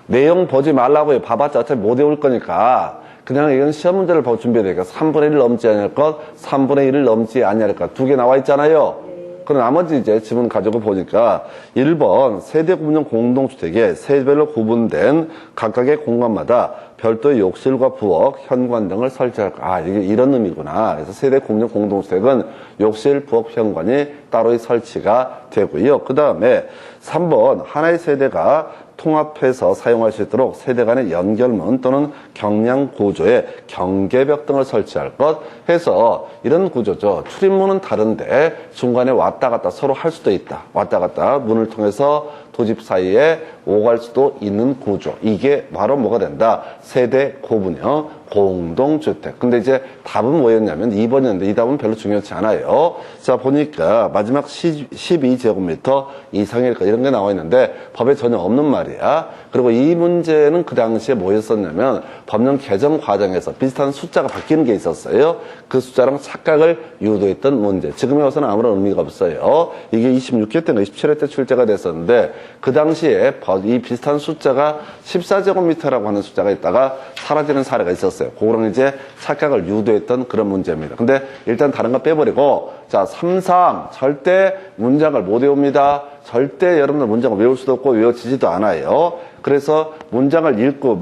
내용 보지 말라고요. 봐봤자 어차피 못 외울 거니까. 그냥 이건 시험 문제를 준비해야 되니까 3분의 1을 넘지 아니할 것, 3분의 1을 넘지 아니할 것. 두 개 나와 있잖아요. 그럼 나머지 이제 지문 가지고 보니까 1번 세대 구분형 공동주택에 세대별로 구분된 각각의 공간마다 별도의 욕실과 부엌, 현관 등을 설치할 이게 이런 의미구나. 그래서 세대 구분형 공동주택은 욕실, 부엌, 현관이 따로 설치가 되고요. 그 다음에 3번 하나의 세대가 통합해서 사용할 수 있도록 세대 간의 연결문 또는 경량 구조에 경계벽 등을 설치할 것 해서 이런 구조죠. 출입문은 다른데 중간에 왔다 갔다 서로 할 수도 있다. 왔다 갔다 문을 통해서 두 집 사이에 오갈 수도 있는 구조. 이게 바로 뭐가 된다? 세대 구분형 공동주택. 근데 이제 답은 뭐였냐면 2번이었는데 이 답은 별로 중요하지 않아요. 자, 보니까 마지막 12제곱미터 이상일까 이런 게 나와 있는데 법에 전혀 없는 말이야. 그리고 이 문제는 그 당시에 뭐였었냐면 법령 개정 과정에서 비슷한 숫자가 바뀌는 게 있었어요. 그 숫자랑 착각을 유도했던 문제. 지금에 와서는 아무런 의미가 없어요. 이게 26회 때인가 27회 때 출제가 됐었는데 그 당시에 이 비슷한 숫자가 14제곱미터라고 하는 숫자가 있다가 사라지는 사례가 있었어요. 그거는 이제 착각을 유도했던 그런 문제입니다. 근데 일단 다른 거 빼버리고 자, 33 절대 문장을 못 외웁니다. 절대 여러분들 문장을 외울 수도 없고 외워지지도 않아요. 그래서 문장을 읽고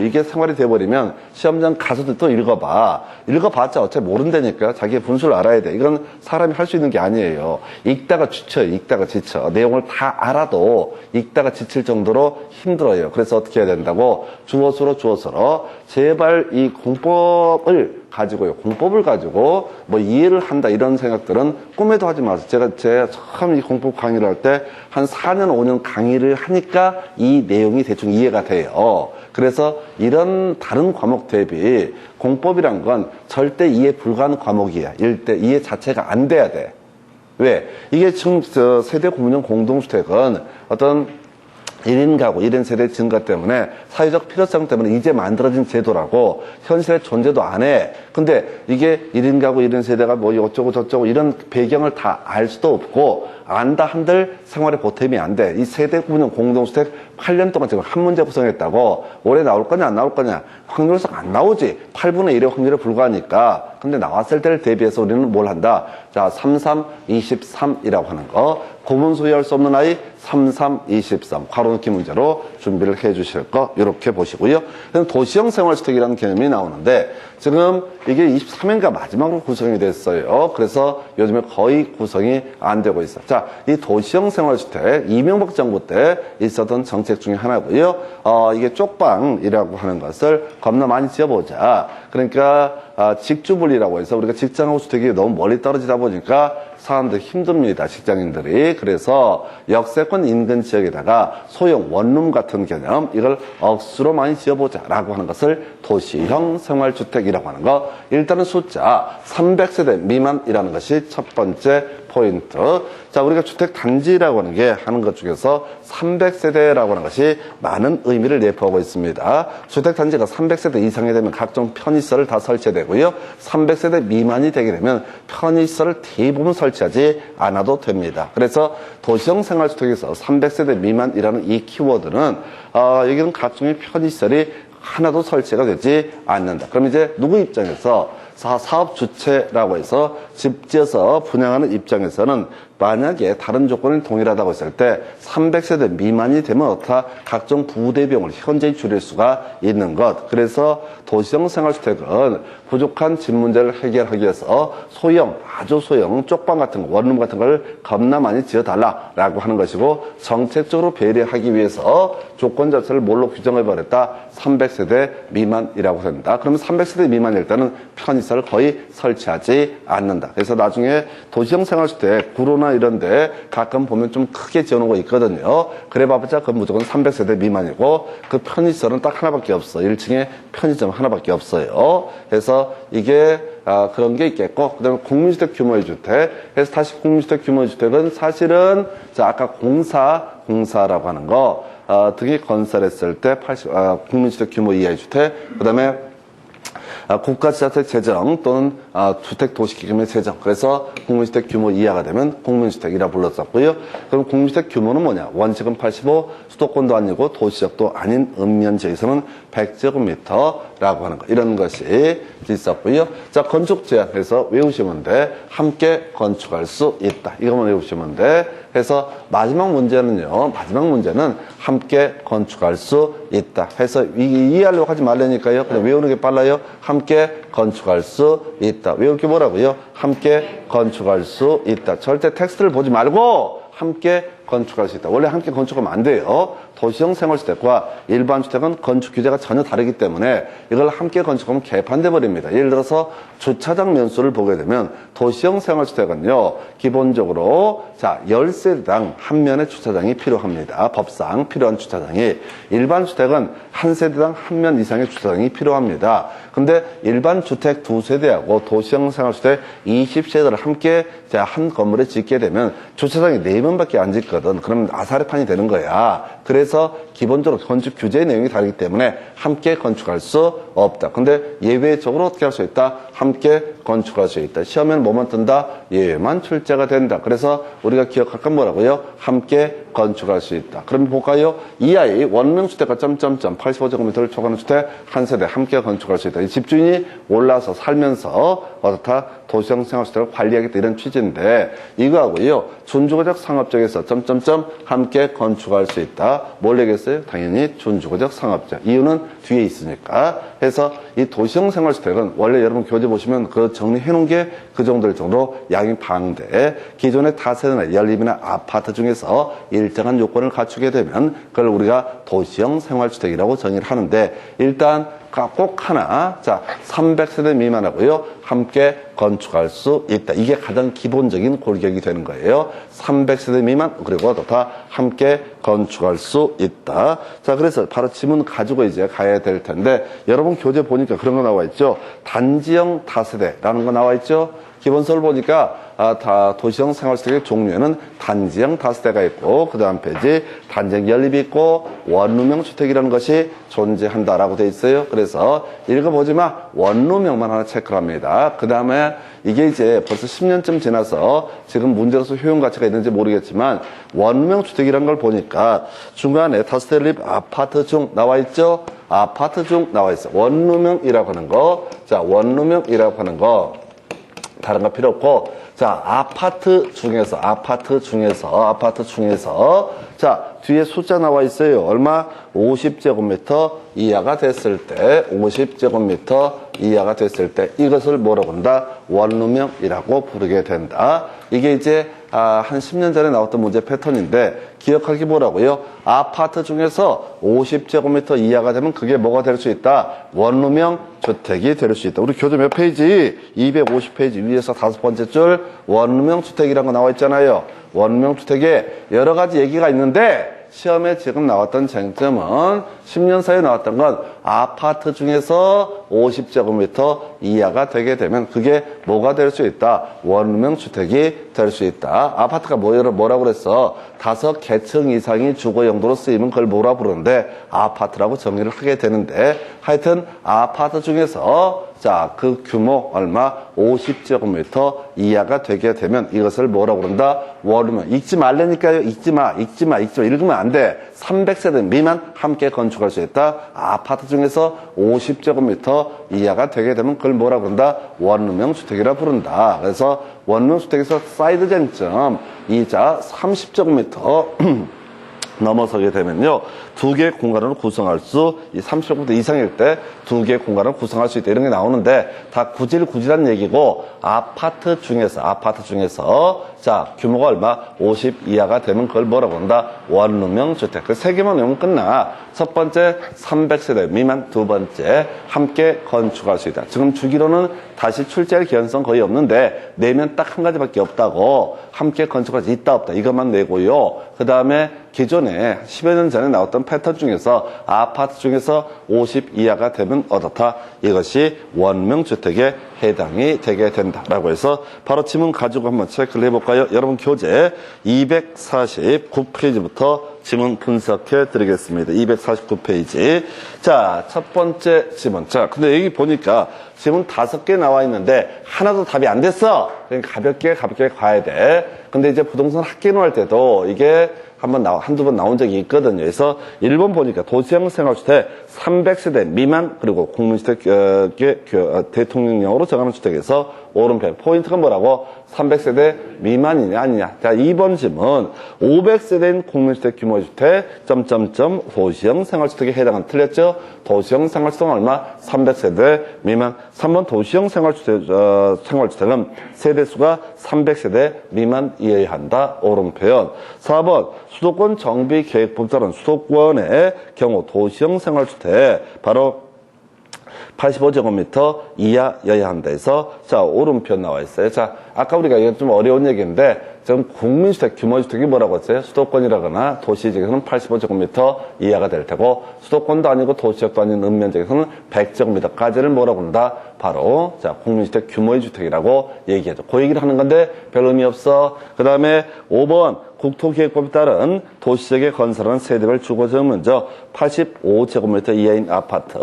이게 생활이 돼버리면 시험장 가서도 또 읽어봤자 어차피 모른다니까. 자기의 분수를 알아야 돼. 이건 사람이 할 수 있는 게 아니에요. 읽다가 지쳐. 내용을 다 알아도 읽다가 지칠 정도로 힘들어요. 그래서 어떻게 해야 된다고? 주어서로 제발 이 공법을 가지고 뭐 이해를 한다 이런 생각들은 꿈에도 하지 마세요. 제가 처음 이 공법 강의를 할 때 한 4년 5년 강의를 하니까 이 내용이 대충 이해가 돼요. 그래서 이런 다른 과목 대비 공법이란 건 절대 이해 불가한 과목이야. 이해 자체가 안 돼야 돼. 왜? 이게 지금 세대 구분형 공동주택은 어떤 1인 가구, 1인 세대 증가 때문에 사회적 필요성 때문에 이제 만들어진 제도라고 현실에 존재도 안 해. 근데 이게 1인 가구, 1인 세대가 뭐 어쩌고 저쩌고 이런 배경을 다 알 수도 없고 안다 한들 생활에 보탬이 안 돼. 이 세대 구분형 공동주택 8년 동안 지금 한 문제 구성했다고 올해 나올 거냐 안 나올 거냐 확률상 안 나오지. 8분의 1의 확률에 불과하니까. 근데 나왔을 때를 대비해서 우리는 뭘 한다? 자, 33, 23이라고 하는 거. 구분 소유할 수 없는 아이 33, 23 괄호넣기 문제로 준비를 해 주실 거 이렇게 보시고요. 도시형 생활주택이라는 개념이 나오는데 지금 이게 23회인가 마지막으로 구성이 됐어요. 그래서 요즘에 거의 구성이 안 되고 있어. 자, 이 도시형 생활주택 이명박 정부 때 있었던 정책 중에 하나고요. 이게 쪽방이라고 하는 것을 겁나 많이 지어보자. 그러니까 직주분리라고 해서 우리가 직장하고 주택이 너무 멀리 떨어지다 보니까 사람들이 힘듭니다. 직장인들이. 그래서 역세권 인근 지역에다가 소형 원룸 같은 개념 이걸 억수로 많이 지어보자라고 하는 것을 도시형 생활주택이라고 하는 거. 일단은 숫자 300세대 미만이라는 것이 첫 번째 포인트. 자, 우리가 주택단지라고 하는 것 중에서 300세대라고 하는 것이 많은 의미를 내포하고 있습니다. 주택단지가 300세대 이상이 되면 각종 편의시설을 다 설치되고요. 300세대 미만이 되게 되면 편의시설을 대부분 설치하지 않아도 됩니다. 그래서 도시형 생활주택에서 300세대 미만이라는 이 키워드는 여기는 각종의 편의시설이 하나도 설치가 되지 않는다. 그럼 이제 누구 입장에서 사업 주체라고 해서 집 지어서 분양하는 입장에서는 만약에 다른 조건이 동일하다고 했을 때 300세대 미만이 되면 어떻다? 각종 부대비용을 현저히 줄일 수가 있는 것. 그래서 도시형 생활주택은 부족한 집 문제를 해결하기 위해서 소형, 아주 소형, 쪽방 같은 거, 원룸 같은 걸 겁나 많이 지어달라라고 하는 것이고 정책적으로 배려하기 위해서 조건 자체를 뭘로 규정해버렸다? 300세대 미만이라고 합니다. 그러면 300세대 미만일 때는 편의시설을 거의 설치하지 않는다. 그래서 나중에 도시형 생활주택, 구로나 이런데 가끔 보면 좀 크게 지어놓은 거 있거든요. 그래봤자 그건 무조건 300세대 미만이고 그 편의시설은 딱 하나밖에 없어. 1층에 편의점 하나밖에 없어요. 그래서 이게 그런 게 있겠고, 그 다음에 국민주택 규모의 주택. 그래서 다시 국민주택 규모의 주택은 사실은 자 아까 공사라고 하는 거 등이 건설했을 때 국민주택 규모 이하의 주택. 그 다음에 국가주택 재정 또는 주택도시기금의 재정. 그래서 국민주택 규모 이하가 되면 국민주택이라 불렀었고요. 그럼 국민주택 규모는 뭐냐? 원칙은 85, 수도권도 아니고 도시적도 아닌 읍면지역에서는 100제곱미터라고 하는 거. 이런 것이 있었고요. 자, 건축 제한해서 외우시면 돼. 함께 건축할 수 있다. 이것만 외우시면 돼. 그래서 마지막 문제는 함께 건축할 수 있다. 해서 이해하려고 하지 말라니까요. 그냥 외우는 게 빨라요. 함께 건축할 수 있다. 외울 게 뭐라고요? 함께 건축할 수 있다. 절대 텍스트를 보지 말고 함께 건축할 수 있다. 원래 함께 건축하면 안 돼요. 도시형 생활주택과 일반 주택은 건축 규제가 전혀 다르기 때문에 이걸 함께 건축하면 개판돼 버립니다. 예를 들어서 주차장 면수를 보게 되면 도시형 생활주택은요, 기본적으로 10세대당 한 면의 주차장이 필요합니다. 법상 필요한 주차장이. 일반 주택은 한 세대당 한 면 이상의 주차장이 필요합니다. 근데 일반 주택 2세대하고 도시형 생활주택 20세대를 함께 한 건물에 짓게 되면 주차장이 4면밖에 안 짓거든. 그러면 아사리판이 되는 거야. 그래서 기본적으로 건축 규제의 내용이 다르기 때문에 함께 건축할 수 없다. 근데 예외적으로 어떻게 할 수 있다? 함께 건축할 수 있다. 시험에는 뭐만 뜬다? 예외만 출제가 된다. 그래서 우리가 기억할 건 뭐라고요? 함께 건축할 수 있다. 그럼 볼까요? 이 아이 원룸주택과 85제곱미터를 초과하는 주택 한 세대 함께 건축할 수 있다. 이 집주인이 올라서 살면서 어떻다? 도시형 생활주택을 관리하겠다. 이런 취지인데 이거하고요. 준주거적 상업적에서 함께 건축할 수 있다. 뭘 얘기했어요? 당연히 준주거적 상업적. 이유는 뒤에 있으니까. 해서 이 도시형 생활주택은 원래 여러분 교재 보시면 그 정리해 놓은 게 그 정도일 정도로 양이 방대. 기존의 다세대나 연립이나 아파트 중에서 일정한 요건을 갖추게 되면 그걸 우리가 도시형 생활주택이라고 정의를 하는데 일단 꼭 하나, 300세대 미만하고요. 함께 건축할 수 있다. 이게 가장 기본적인 골격이 되는 거예요. 300세대 미만, 그리고 다 함께 건축할 수 있다. 자, 그래서 바로 지문 가지고 이제 가야 될 텐데, 여러분 교재 보니까 그런 거 나와 있죠? 단지형 다세대라는 거 나와 있죠? 기본서를 보니까 다 도시형 생활주택의 종류에는 단지형 다세대가 있고 그 다음 페이지 단지형 연립이 있고 원룸형 주택이라는 것이 존재한다라고 돼 있어요. 그래서 읽어보지만 원룸형만 하나 체크를 합니다. 그 다음에 이게 이제 벌써 10년쯤 지나서 지금 문제로서 효용 가치가 있는지 모르겠지만 원룸형 주택이라는 걸 보니까 중간에 다세대 연립 아파트 중 나와 있죠? 아파트 중 나와 있어요. 원룸형이라고 하는 거. 자, 원룸형이라고 하는 거. 다른 거 필요 없고, 아파트 중에서, 뒤에 숫자 나와 있어요. 얼마? 50제곱미터 이하가 됐을 때, 50제곱미터 이하가 됐을 때, 이것을 뭐라고 한다? 원룸형이라고 부르게 된다. 이게 이제, 한 10년 전에 나왔던 문제 패턴인데, 기억하기 뭐라고요? 아파트 중에서 50제곱미터 이하가 되면 그게 뭐가 될 수 있다? 원룸형 주택이 될 수 있다. 우리 교재 몇 페이지? 250페이지 위에서 5번째 줄 원룸형 주택이라는 거 나와 있잖아요. 원룸형 주택에 여러 가지 얘기가 있는데 시험에 지금 나왔던 쟁점은 10년 사이에 나왔던 건 아파트 중에서 50제곱미터 이하가 되게 되면 그게 뭐가 될 수 있다? 원룸형 주택이 될 수 있다. 아파트가 뭐라고 그랬어? 5계층 이상이 주거 용도로 쓰이면 그걸 뭐라 부르는데 아파트라고 정의를 하게 되는데 하여튼 아파트 중에서 그 규모 얼마? 50제곱미터 이하가 되게 되면 이것을 뭐라고 그런다? 원룸형. 읽지 말라니까요. 읽지 마. 읽으면 안 돼. 300세대 미만 함께 건축할 수 있다. 아파트 중에서 50제곱미터 이하가 되게 되면 그걸 뭐라고 그런다? 원룸형 주택이라 부른다. 그래서 원룸형 주택에서 사이드 쟁점, 30제곱미터 넘어서게 되면요, 2개의 공간을 구성할 수, 이 30제곱미터 이상일 때 2개의 공간을 구성할 수 있다. 이런 게 나오는데, 다 구질구질한 얘기고, 아파트 중에서, 규모가 얼마? 50 이하가 되면 그걸 뭐라고 한다? 원룸형 주택. 그 3개만 외우면 끝나. 첫 번째, 300세대 미만. 두 번째, 함께 건축할 수 있다. 지금 주기로는 다시 출제할 개연성 거의 없는데, 내면 딱 한 가지밖에 없다고. 함께 건축할 수 있다, 없다. 이것만 내고요. 그 다음에 기존에 10여 년 전에 나왔던 패턴 중에서 아파트 중에서 50 이하가 되면 어떻다? 이것이 원룸형 주택에 해당이 되게 된다라고 해서 바로 지문 가지고 한번 체크를 해볼까요? 여러분 교재 249페이지부터 지문 분석해 드리겠습니다. 249페이지. 자, 첫 번째 지문. 자, 근데 여기 보니까 지문 5개 나와 있는데 하나도 답이 안 됐어. 그러니까 가볍게 가야 돼. 근데 이제 부동산 학기론 할 때도 이게 한두 번 나온 적이 있거든요. 그래서 1번 보니까 도시형 생활주택 300세대 미만 그리고 국민주택 대통령령으로 정하는 주택에서 오른편 포인트가 뭐라고? 300세대 미만이냐 아니냐. 자, 2번 질문 500세대인 국민주택 규모의 주택 도시형 생활주택에 해당하는 틀렸죠? 도시형 생활주택은 얼마? 300세대 미만. 3번 도시형 생활주택은 세대수가 300세대 미만이어야 한다. 오른편. 4번 수도권 정비계획법 따른 수도권의 경우 도시형 생활주택 바로 85제곱미터 이하여야 한다 해서 자 오른편 나와 있어요. 자 아까 우리가 이건 좀 어려운 얘기인데 지금 국민주택 규모주택이 뭐라고 했어요? 수도권이라거나 도시 지역에서는 85제곱미터 이하가 될 테고 수도권도 아니고 도시역도 아닌 읍면지역에서는 100제곱미터까지를 뭐라고 한다? 바로 자 국민주택 규모의 주택이라고 얘기하죠. 그 얘기를 하는 건데 별 의미 없어. 그 다음에 5번 국토기획법에 따른 도시지역에 건설하는 세대별 주거지역 면적 85제곱미터 이하인 아파트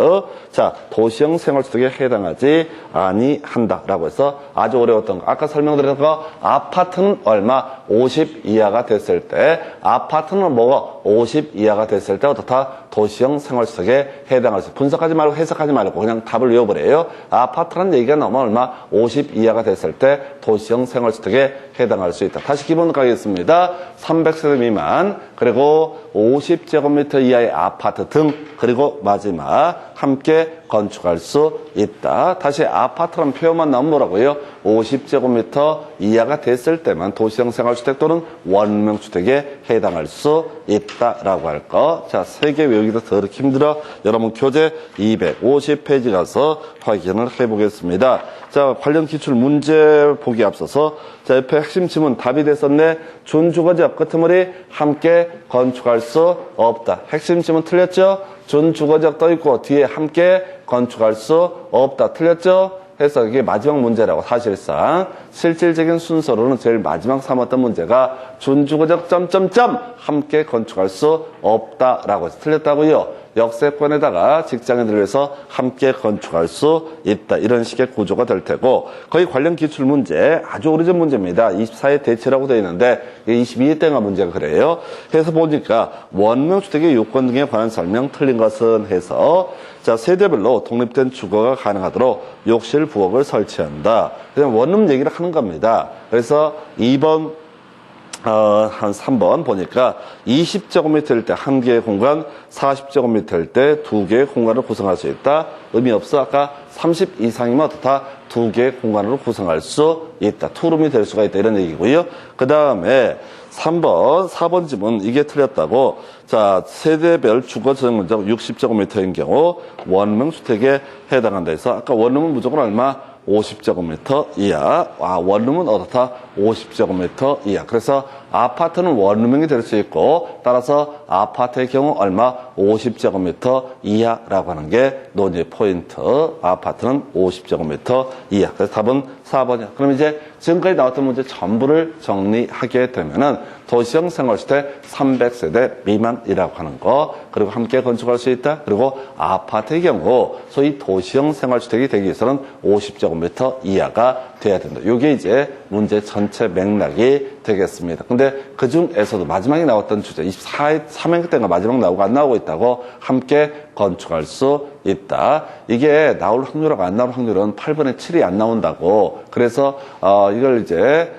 자 도시형 생활주택에 해당하지 아니한다라고 해서 아주 어려웠던 거 아까 설명드렸던 거 아파트는 얼마? 50 이하가 됐을 때 아파트는 뭐가 50 이하가 됐을 때 어떻다? 도시형 생활주택에 해당할 수 분석하지 말고 해석하지 말고 그냥 답을 외워버려요. 아파트라는 얘기가 너무 얼마? 50 이하가 됐을 때 도시형 생활주택에 해당할 수 있다. 다시 기본으로 가겠습니다. 300세대 미만 그리고 50제곱미터 이하의 아파트 등 그리고 마지막 함께 건축할 수 있다. 다시 아파트라는 표현만 나오면 뭐라고요? 50제곱미터 이하가 됐을 때만 도시형 생활주택 또는 원명주택에 해당할 수 있다라고 할 거. 자, 3개 외우기도 더 이렇게 힘들어. 여러분 교재 250페이지 가서 확인을 해보겠습니다. 자, 관련 기출 문제 보기 앞서서 자, 옆에 핵심 지문 답이 됐었네. 준주거지역 끄트머리 함께 건축할 수 없다. 핵심 지문 틀렸죠? 준주거지역 떠있고 뒤에 함께 건축할 수 없다. 틀렸죠? 해서 이게 마지막 문제라고 사실상 실질적인 순서로는 제일 마지막 삼았던 문제가 준주거적 점점점 함께 건축할 수 없다라고 해서 틀렸다고요. 역세권에다가 직장인들을 위해서 함께 건축할 수 있다. 이런 식의 구조가 될 테고 거의 관련 기출 문제 아주 오래전 문제입니다. 24회 대체라고 되어 있는데 22회 때가 문제가 그래요. 해서 보니까 원명주택의 요건 등에 관한 설명 틀린 것은 해서 자 세대별로 독립된 주거가 가능하도록 욕실 부엌을 설치한다. 그냥 원룸 얘기를 하는 겁니다. 그래서 2번 한 3번 보니까 20제곱미터일 때 1개의 공간, 40제곱미터일 때 2개의 공간을 구성할 수 있다. 의미 없어. 아까 30 이상이면 어떻다? 2개의 공간으로 구성할 수 있다. 투룸이 될 수가 있다. 이런 얘기고요. 그 다음에 4번 지문 이게 틀렸다고. 자, 세대별 주거 저장 면적 60제곱미터인 경우 원룸주택에 해당한다 해서 아까 원룸은 무조건 얼마? 50제곱미터 이하. 원룸은 어떻다? 50제곱미터 이하. 그래서 아파트는 원룸이 될 수 있고 따라서 아파트의 경우 얼마? 50제곱미터 이하라고 하는 게 논의 포인트. 아파트는 50제곱미터 이하. 그래서 답은 4번이야. 그럼 이제 지금까지 나왔던 문제 전부를 정리하게 되면은 도시형 생활주택 300세대 미만이라고 하는 거 그리고 함께 건축할 수 있다. 그리고 아파트의 경우 소위 도시형 생활주택이 되기 위해서는 50제곱미터 이하가 돼야 된다. 이게 이제 문제 전체 맥락이 되겠습니다. 근데 그 중에서도 마지막에 나왔던 주제 24회 3회 때가 마지막 나오고 안 나오고 있다고 함께 건축할 수 있다. 이게 나올 확률하고 안 나올 확률은 8분의 7이 안 나온다고. 그래서 이걸 이제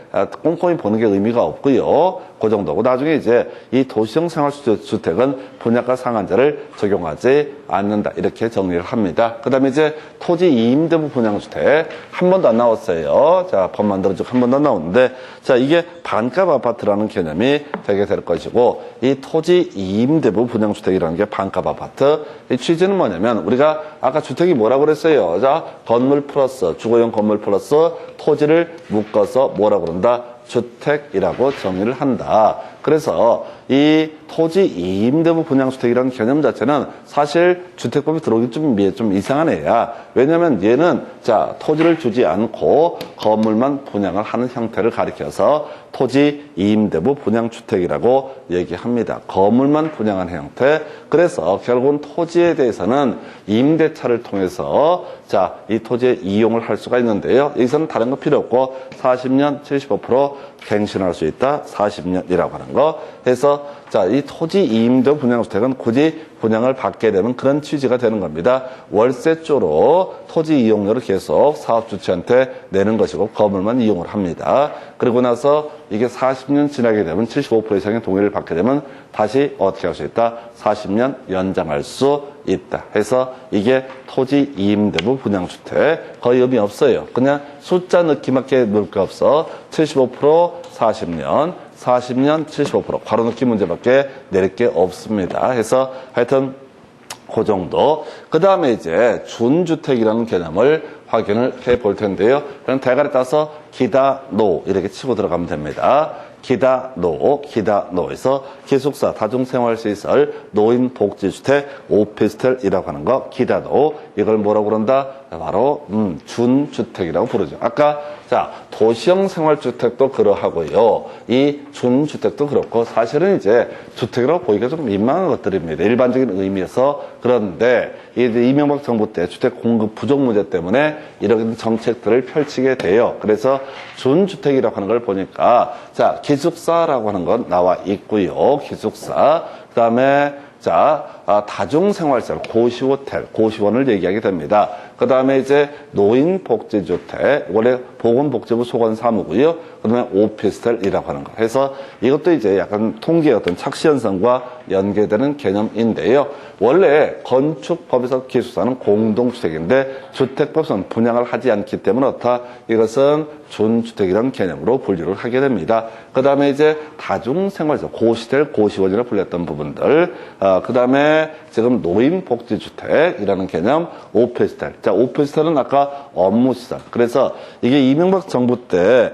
꼼꼼히 보는 게 의미가 없고요. 그 정도고 나중에 이제 이 도시형 생활주택은 분양가 상한제를 적용하지 않는다. 이렇게 정리를 합니다. 그 다음에 이제 토지 임대부 분양주택 한 번도 안 나왔어요. 자, 법 만들어 쭉 한 번도 안 나오는데 자, 이게 반값 아파트라는 개념이 되게 될 것이고 이 토지 임대부 분양주택이라는 게 반값 아파트. 이 취지는 뭐냐면 우리가 아까 주택이 뭐라고 그랬어요? 자, 건물 플러스 주거용 건물 플러스 토지를 묶어서 뭐라고 그런다? 주택이라고 정의를 한다. 그래서 이 토지 임대부 분양주택이라는 개념 자체는 사실 주택법에 들어오기 좀 이상한 애야. 왜냐면 얘는 자, 토지를 주지 않고 건물만 분양을 하는 형태를 가리켜서 토지 임대부 분양주택이라고 얘기합니다. 건물만 분양하는 형태. 그래서 결국은 토지에 대해서는 임대차를 통해서 자, 이 토지의 이용을 할 수가 있는데요. 여기서는 다른 거 필요 없고 40년 75% 갱신할 수 있다. 40년이라고 하는 거. 해서 자, 이 토지 임대 분양주택은 굳이 분양을 받게 되는 그런 취지가 되는 겁니다. 월세조로 토지 이용료를 계속 사업주체한테 내는 것이고 건물만 이용을 합니다. 그리고 나서 이게 40년 지나게 되면 75% 이상의 동의를 받게 되면 다시 어떻게 할 수 있다? 40년 연장할 수 있다. 해서 이게 토지 임대부 분양주택 거의 의미 없어요. 그냥 숫자 넣기밖에 넣을 게 없어. 75% 40년 40년 75% 괄호넣기 문제밖에 내릴 게 없습니다. 해서 하여튼 그 정도. 그 다음에 이제 준주택이라는 개념을 확인을 해 볼 텐데요. 그럼 대가리 따서 기다, 노 이렇게 치고 들어가면 됩니다. 기다, 노에서 기숙사, 다중생활시설, 노인복지주택, 오피스텔이라고 하는 거, 기다, 노. 이걸 뭐라고 그런다? 바로 준주택이라고 부르죠. 아까 자 도시형 생활주택도 그러하고요. 이 준주택도 그렇고 사실은 이제 주택이라고 보기가 좀 민망한 것들입니다. 일반적인 의미에서. 그런데 이제 이명박 정부 때 주택 공급 부족 문제 때문에 이런 정책들을 펼치게 돼요. 그래서 준주택이라고 하는 걸 보니까 자 기숙사라고 하는 건 나와 있고요. 기숙사. 그다음에 자 다중생활시설, 고시호텔, 고시원을 얘기하게 됩니다. 그 다음에 이제 노인복지주택, 원래 보건복지부 소관사무고요. 그 다음에 오피스텔이라고 하는 거. 해서 이것도 이제 약간 통계의 어떤 착시현상과 연계되는 개념인데요. 원래 건축법에서 기숙사는 공동주택인데 주택법에서는 분양을 하지 않기 때문에 어떻다? 이것은 준주택이라는 개념으로 분류를 하게 됩니다. 그 다음에 이제 다중생활시설, 고시텔, 고시원이라 불렸던 부분들. 그 다음에 지금 노인복지주택이라는 개념, 오피스텔. 자, 오피스텔은 아까 업무시설. 그래서 이게 이명박 정부 때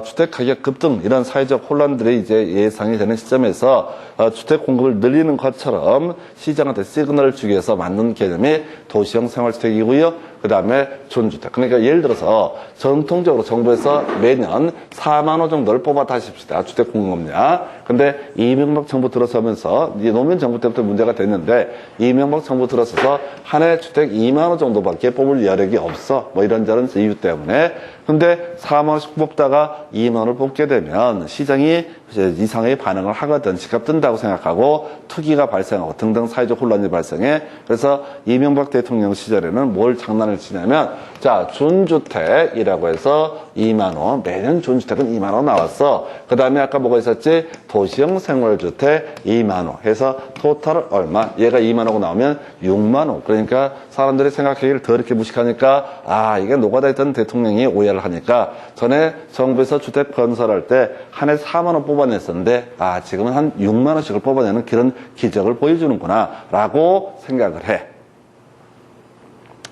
주택 가격 급등 이런 사회적 혼란들이 이제 예상이 되는 시점에서 주택 공급을 늘리는 것처럼 시장한테 시그널을 주기 위해서 만든 개념이 도시형 생활주택이고요. 그 다음에 준주택. 그러니까 예를 들어서 전통적으로 정부에서 매년 4만 호 정도를 뽑았다 하십시다. 주택 공급량. 근데 이명박 정부 들어서면서 이제 노무현 정부 때부터 문제가 됐는데 이명박 정부 들어서서 한 해 주택 2만 호 정도밖에 뽑을 여력이 없어. 뭐 이런저런 이유 때문에. 근데 4만 원씩 뽑다가 2만 원을 뽑게 되면 시장이 이상하게 반응을 하거든. 집값 뜬다고 생각하고 투기가 발생하고 등등 사회적 혼란이 발생해. 그래서 이명박 대통령 시절에는 뭘 장난을 치냐면 자 준주택이라고 해서 2만 원, 매년 준주택은 2만 원 나왔어. 그 다음에 아까 뭐가 있었지? 도시형 생활주택 2만 원 해서 토탈 얼마? 얘가 2만 원 나오면 6만 원. 그러니까 사람들이 생각하기를 더럽게 무식하니까 아 이게 노가다 했던 대통령이 오해를 하니까 전에 정부에서 주택 건설할 때 한 해 4만 원 뽑아냈었는데 아 지금은 한 6만 원씩을 뽑아내는 그런 기적을 보여주는구나 라고 생각을 해.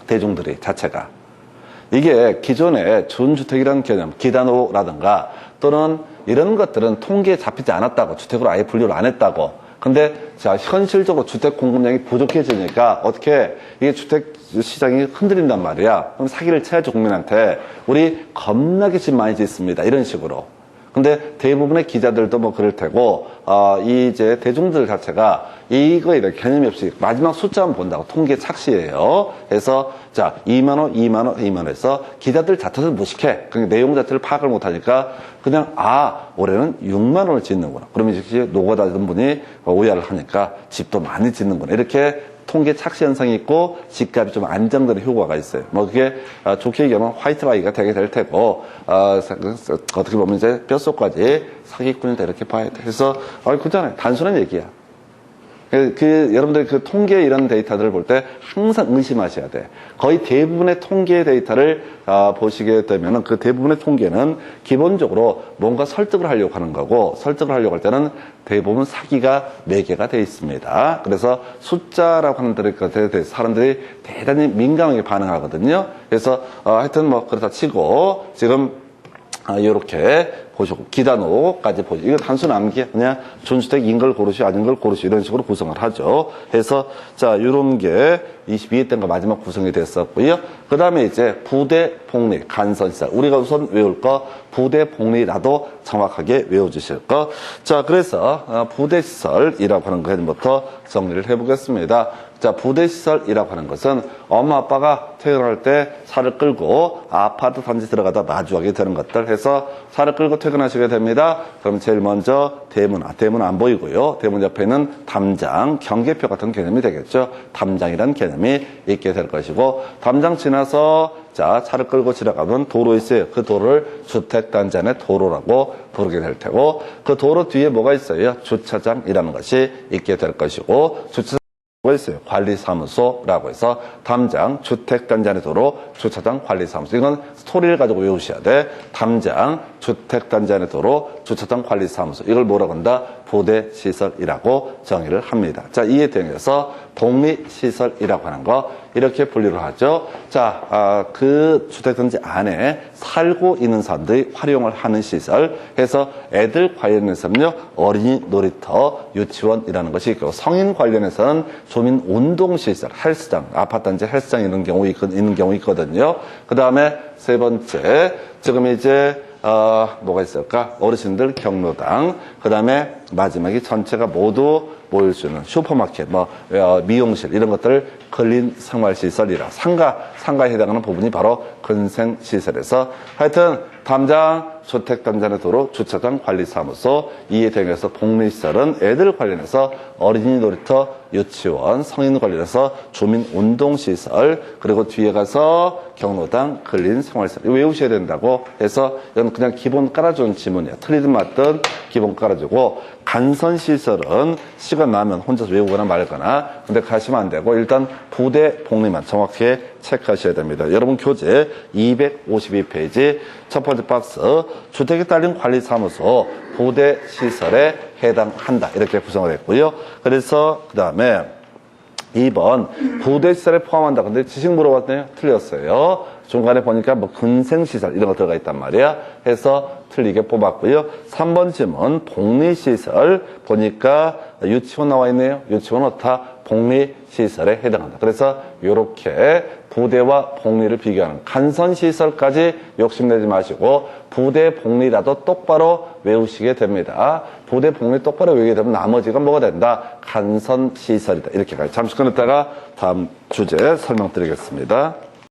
대중들이 자체가. 이게 기존의 준주택이라는 개념, 기단호라든가 또는 이런 것들은 통계에 잡히지 않았다고, 주택으로 아예 분류를 안 했다고. 근데 자 현실적으로 주택 공급량이 부족해지니까 어떻게 이게 주택 시장이 흔들린단 말이야. 그럼 사기를 쳐야죠 국민한테. 우리 겁나게 집 많이 짓습니다. 이런 식으로. 근데 대부분의 기자들도 뭐 그럴 테고 이제 대중들 자체가 이거에 대한 개념이 없이 마지막 숫자만 본다고 통계 착시예요. 그래서 자 2만 원, 2만 원, 2만 원에서 기자들 자체를 무식해. 그러니까 내용 자체를 파악을 못하니까 그냥 올해는 6만 원을 짓는구나. 그러면 이제 노가다던 분이 오해를 하니까 집도 많이 짓는구나. 이렇게 통계 착시 현상이 있고 집값이 좀 안정되는 효과가 있어요. 뭐 그게 좋게 얘기하면 화이트바이가 되게 될 테고 어떻게 보면 이제 뼛속까지 사기꾼이다 이렇게 봐야 돼. 그래서 그잖아요. 단순한 얘기야. 여러분들 그 통계 이런 데이터들을 볼 때 항상 의심하셔야 돼. 거의 대부분의 통계 데이터를 보시게 되면은 그 대부분의 통계는 기본적으로 뭔가 설득을 하려고 하는 거고 설득을 하려고 할 때는 대부분 사기가 매개가 돼 있습니다. 그래서 숫자라고 하는 것에 대해서 사람들이 대단히 민감하게 반응하거든요. 그래서 하여튼 뭐 그렇다 치고 지금 이렇게 보시고 기단호까지 보시고 이거 단순 암기 그냥 준주택인 걸 고르시 아닌 걸 고르시 이런 식으로 구성을 하죠. 해서 자 이런 게 22회 때가 마지막 구성이 됐었고요. 그 다음에 이제 부대 복리 간선시설 우리가 우선 외울 거 부대 복리라도 정확하게 외워주실 거. 자 그래서 부대시설이라고 하는 것부터 정리를 해보겠습니다. 자, 부대시설이라고 하는 것은 엄마 아빠가 퇴근할 때 차를 끌고 아파트 단지 들어가다 마주하게 되는 것들 해서 차를 끌고 퇴근하시게 됩니다. 그럼 제일 먼저 대문 안 보이고요. 대문 옆에는 담장, 경계표 같은 개념이 되겠죠. 담장이라는 개념이 있게 될 것이고 담장 지나서 자, 차를 끌고 지나가면 도로 있어요. 그 도로를 주택단지 안의 도로라고 부르게 될 테고 그 도로 뒤에 뭐가 있어요? 주차장이라는 것이 있게 될 것이고 주차장 뭐 있어요? 관리사무소라고 해서 담장, 주택단지 안의 도로, 주차장, 관리사무소. 이건 스토리를 가지고 외우셔야 돼. 담장, 주택단지 안의 도로, 주차장, 관리사무소. 이걸 뭐라고 한다? 부대시설이라고 정의를 합니다. 자, 이에 대해서 복리시설이라고 하는 거 이렇게 분류를 하죠. 자, 그 주택단지 안에 살고 있는 사람들이 활용을 하는 시설 해서 애들 관련해서는요 어린이 놀이터, 유치원이라는 것이 있고 성인 관련해서는 주민 운동시설, 헬스장, 아파트 단지 헬스장 이런 경우 있는 경우 있거든요. 그 다음에 세 번째 지금 이제 뭐가 있을까? 어르신들 경로당. 그 다음에 마지막이 전체가 모두 모일 수 있는 슈퍼마켓, 미용실, 이런 것들을 근린생활시설이라. 상가에 해당하는 부분이 바로 근생시설에서 하여튼 담장, 주택단지 안의 도로, 주차장, 관리사무소, 이에 대해서 복리시설은 애들 관련해서 어린이 놀이터, 유치원, 성인 관련해서 주민운동시설, 그리고 뒤에 가서 경로당, 근린생활시설. 이거 외우셔야 된다고 해서 이건 그냥 기본 깔아주는 지문이야. 틀리든 맞든 기본 깔아주고 간선시설은 시간 나면 혼자서 외우거나 말거나 근데 가시면 안 되고 일단 부대 복리만 정확히 체크하셔야 됩니다. 여러분 교재 252페이지 첫 번째 박스 주택에 딸린 관리사무소 부대시설에 해당한다 이렇게 구성을 했고요. 그래서 그 다음에 2번 부대시설에 포함한다. 근데 지식 물어봤네요. 틀렸어요. 중간에 보니까 근생시설 이런 거 들어가 있단 말이야. 해서 틀리게 뽑았고요. 3번 질문 복리시설 보니까 유치원 나와 있네요. 유치원 어타 복리시설에 해당한다. 그래서 이렇게 부대와 복리를 비교하는 간선시설까지 욕심내지 마시고 부대 복리라도 똑바로 외우시게 됩니다. 부대 복리 똑바로 외우게 되면 나머지가 뭐가 된다? 간선시설이다. 이렇게까지 잠시 끊었다가 다음 주제 설명드리겠습니다.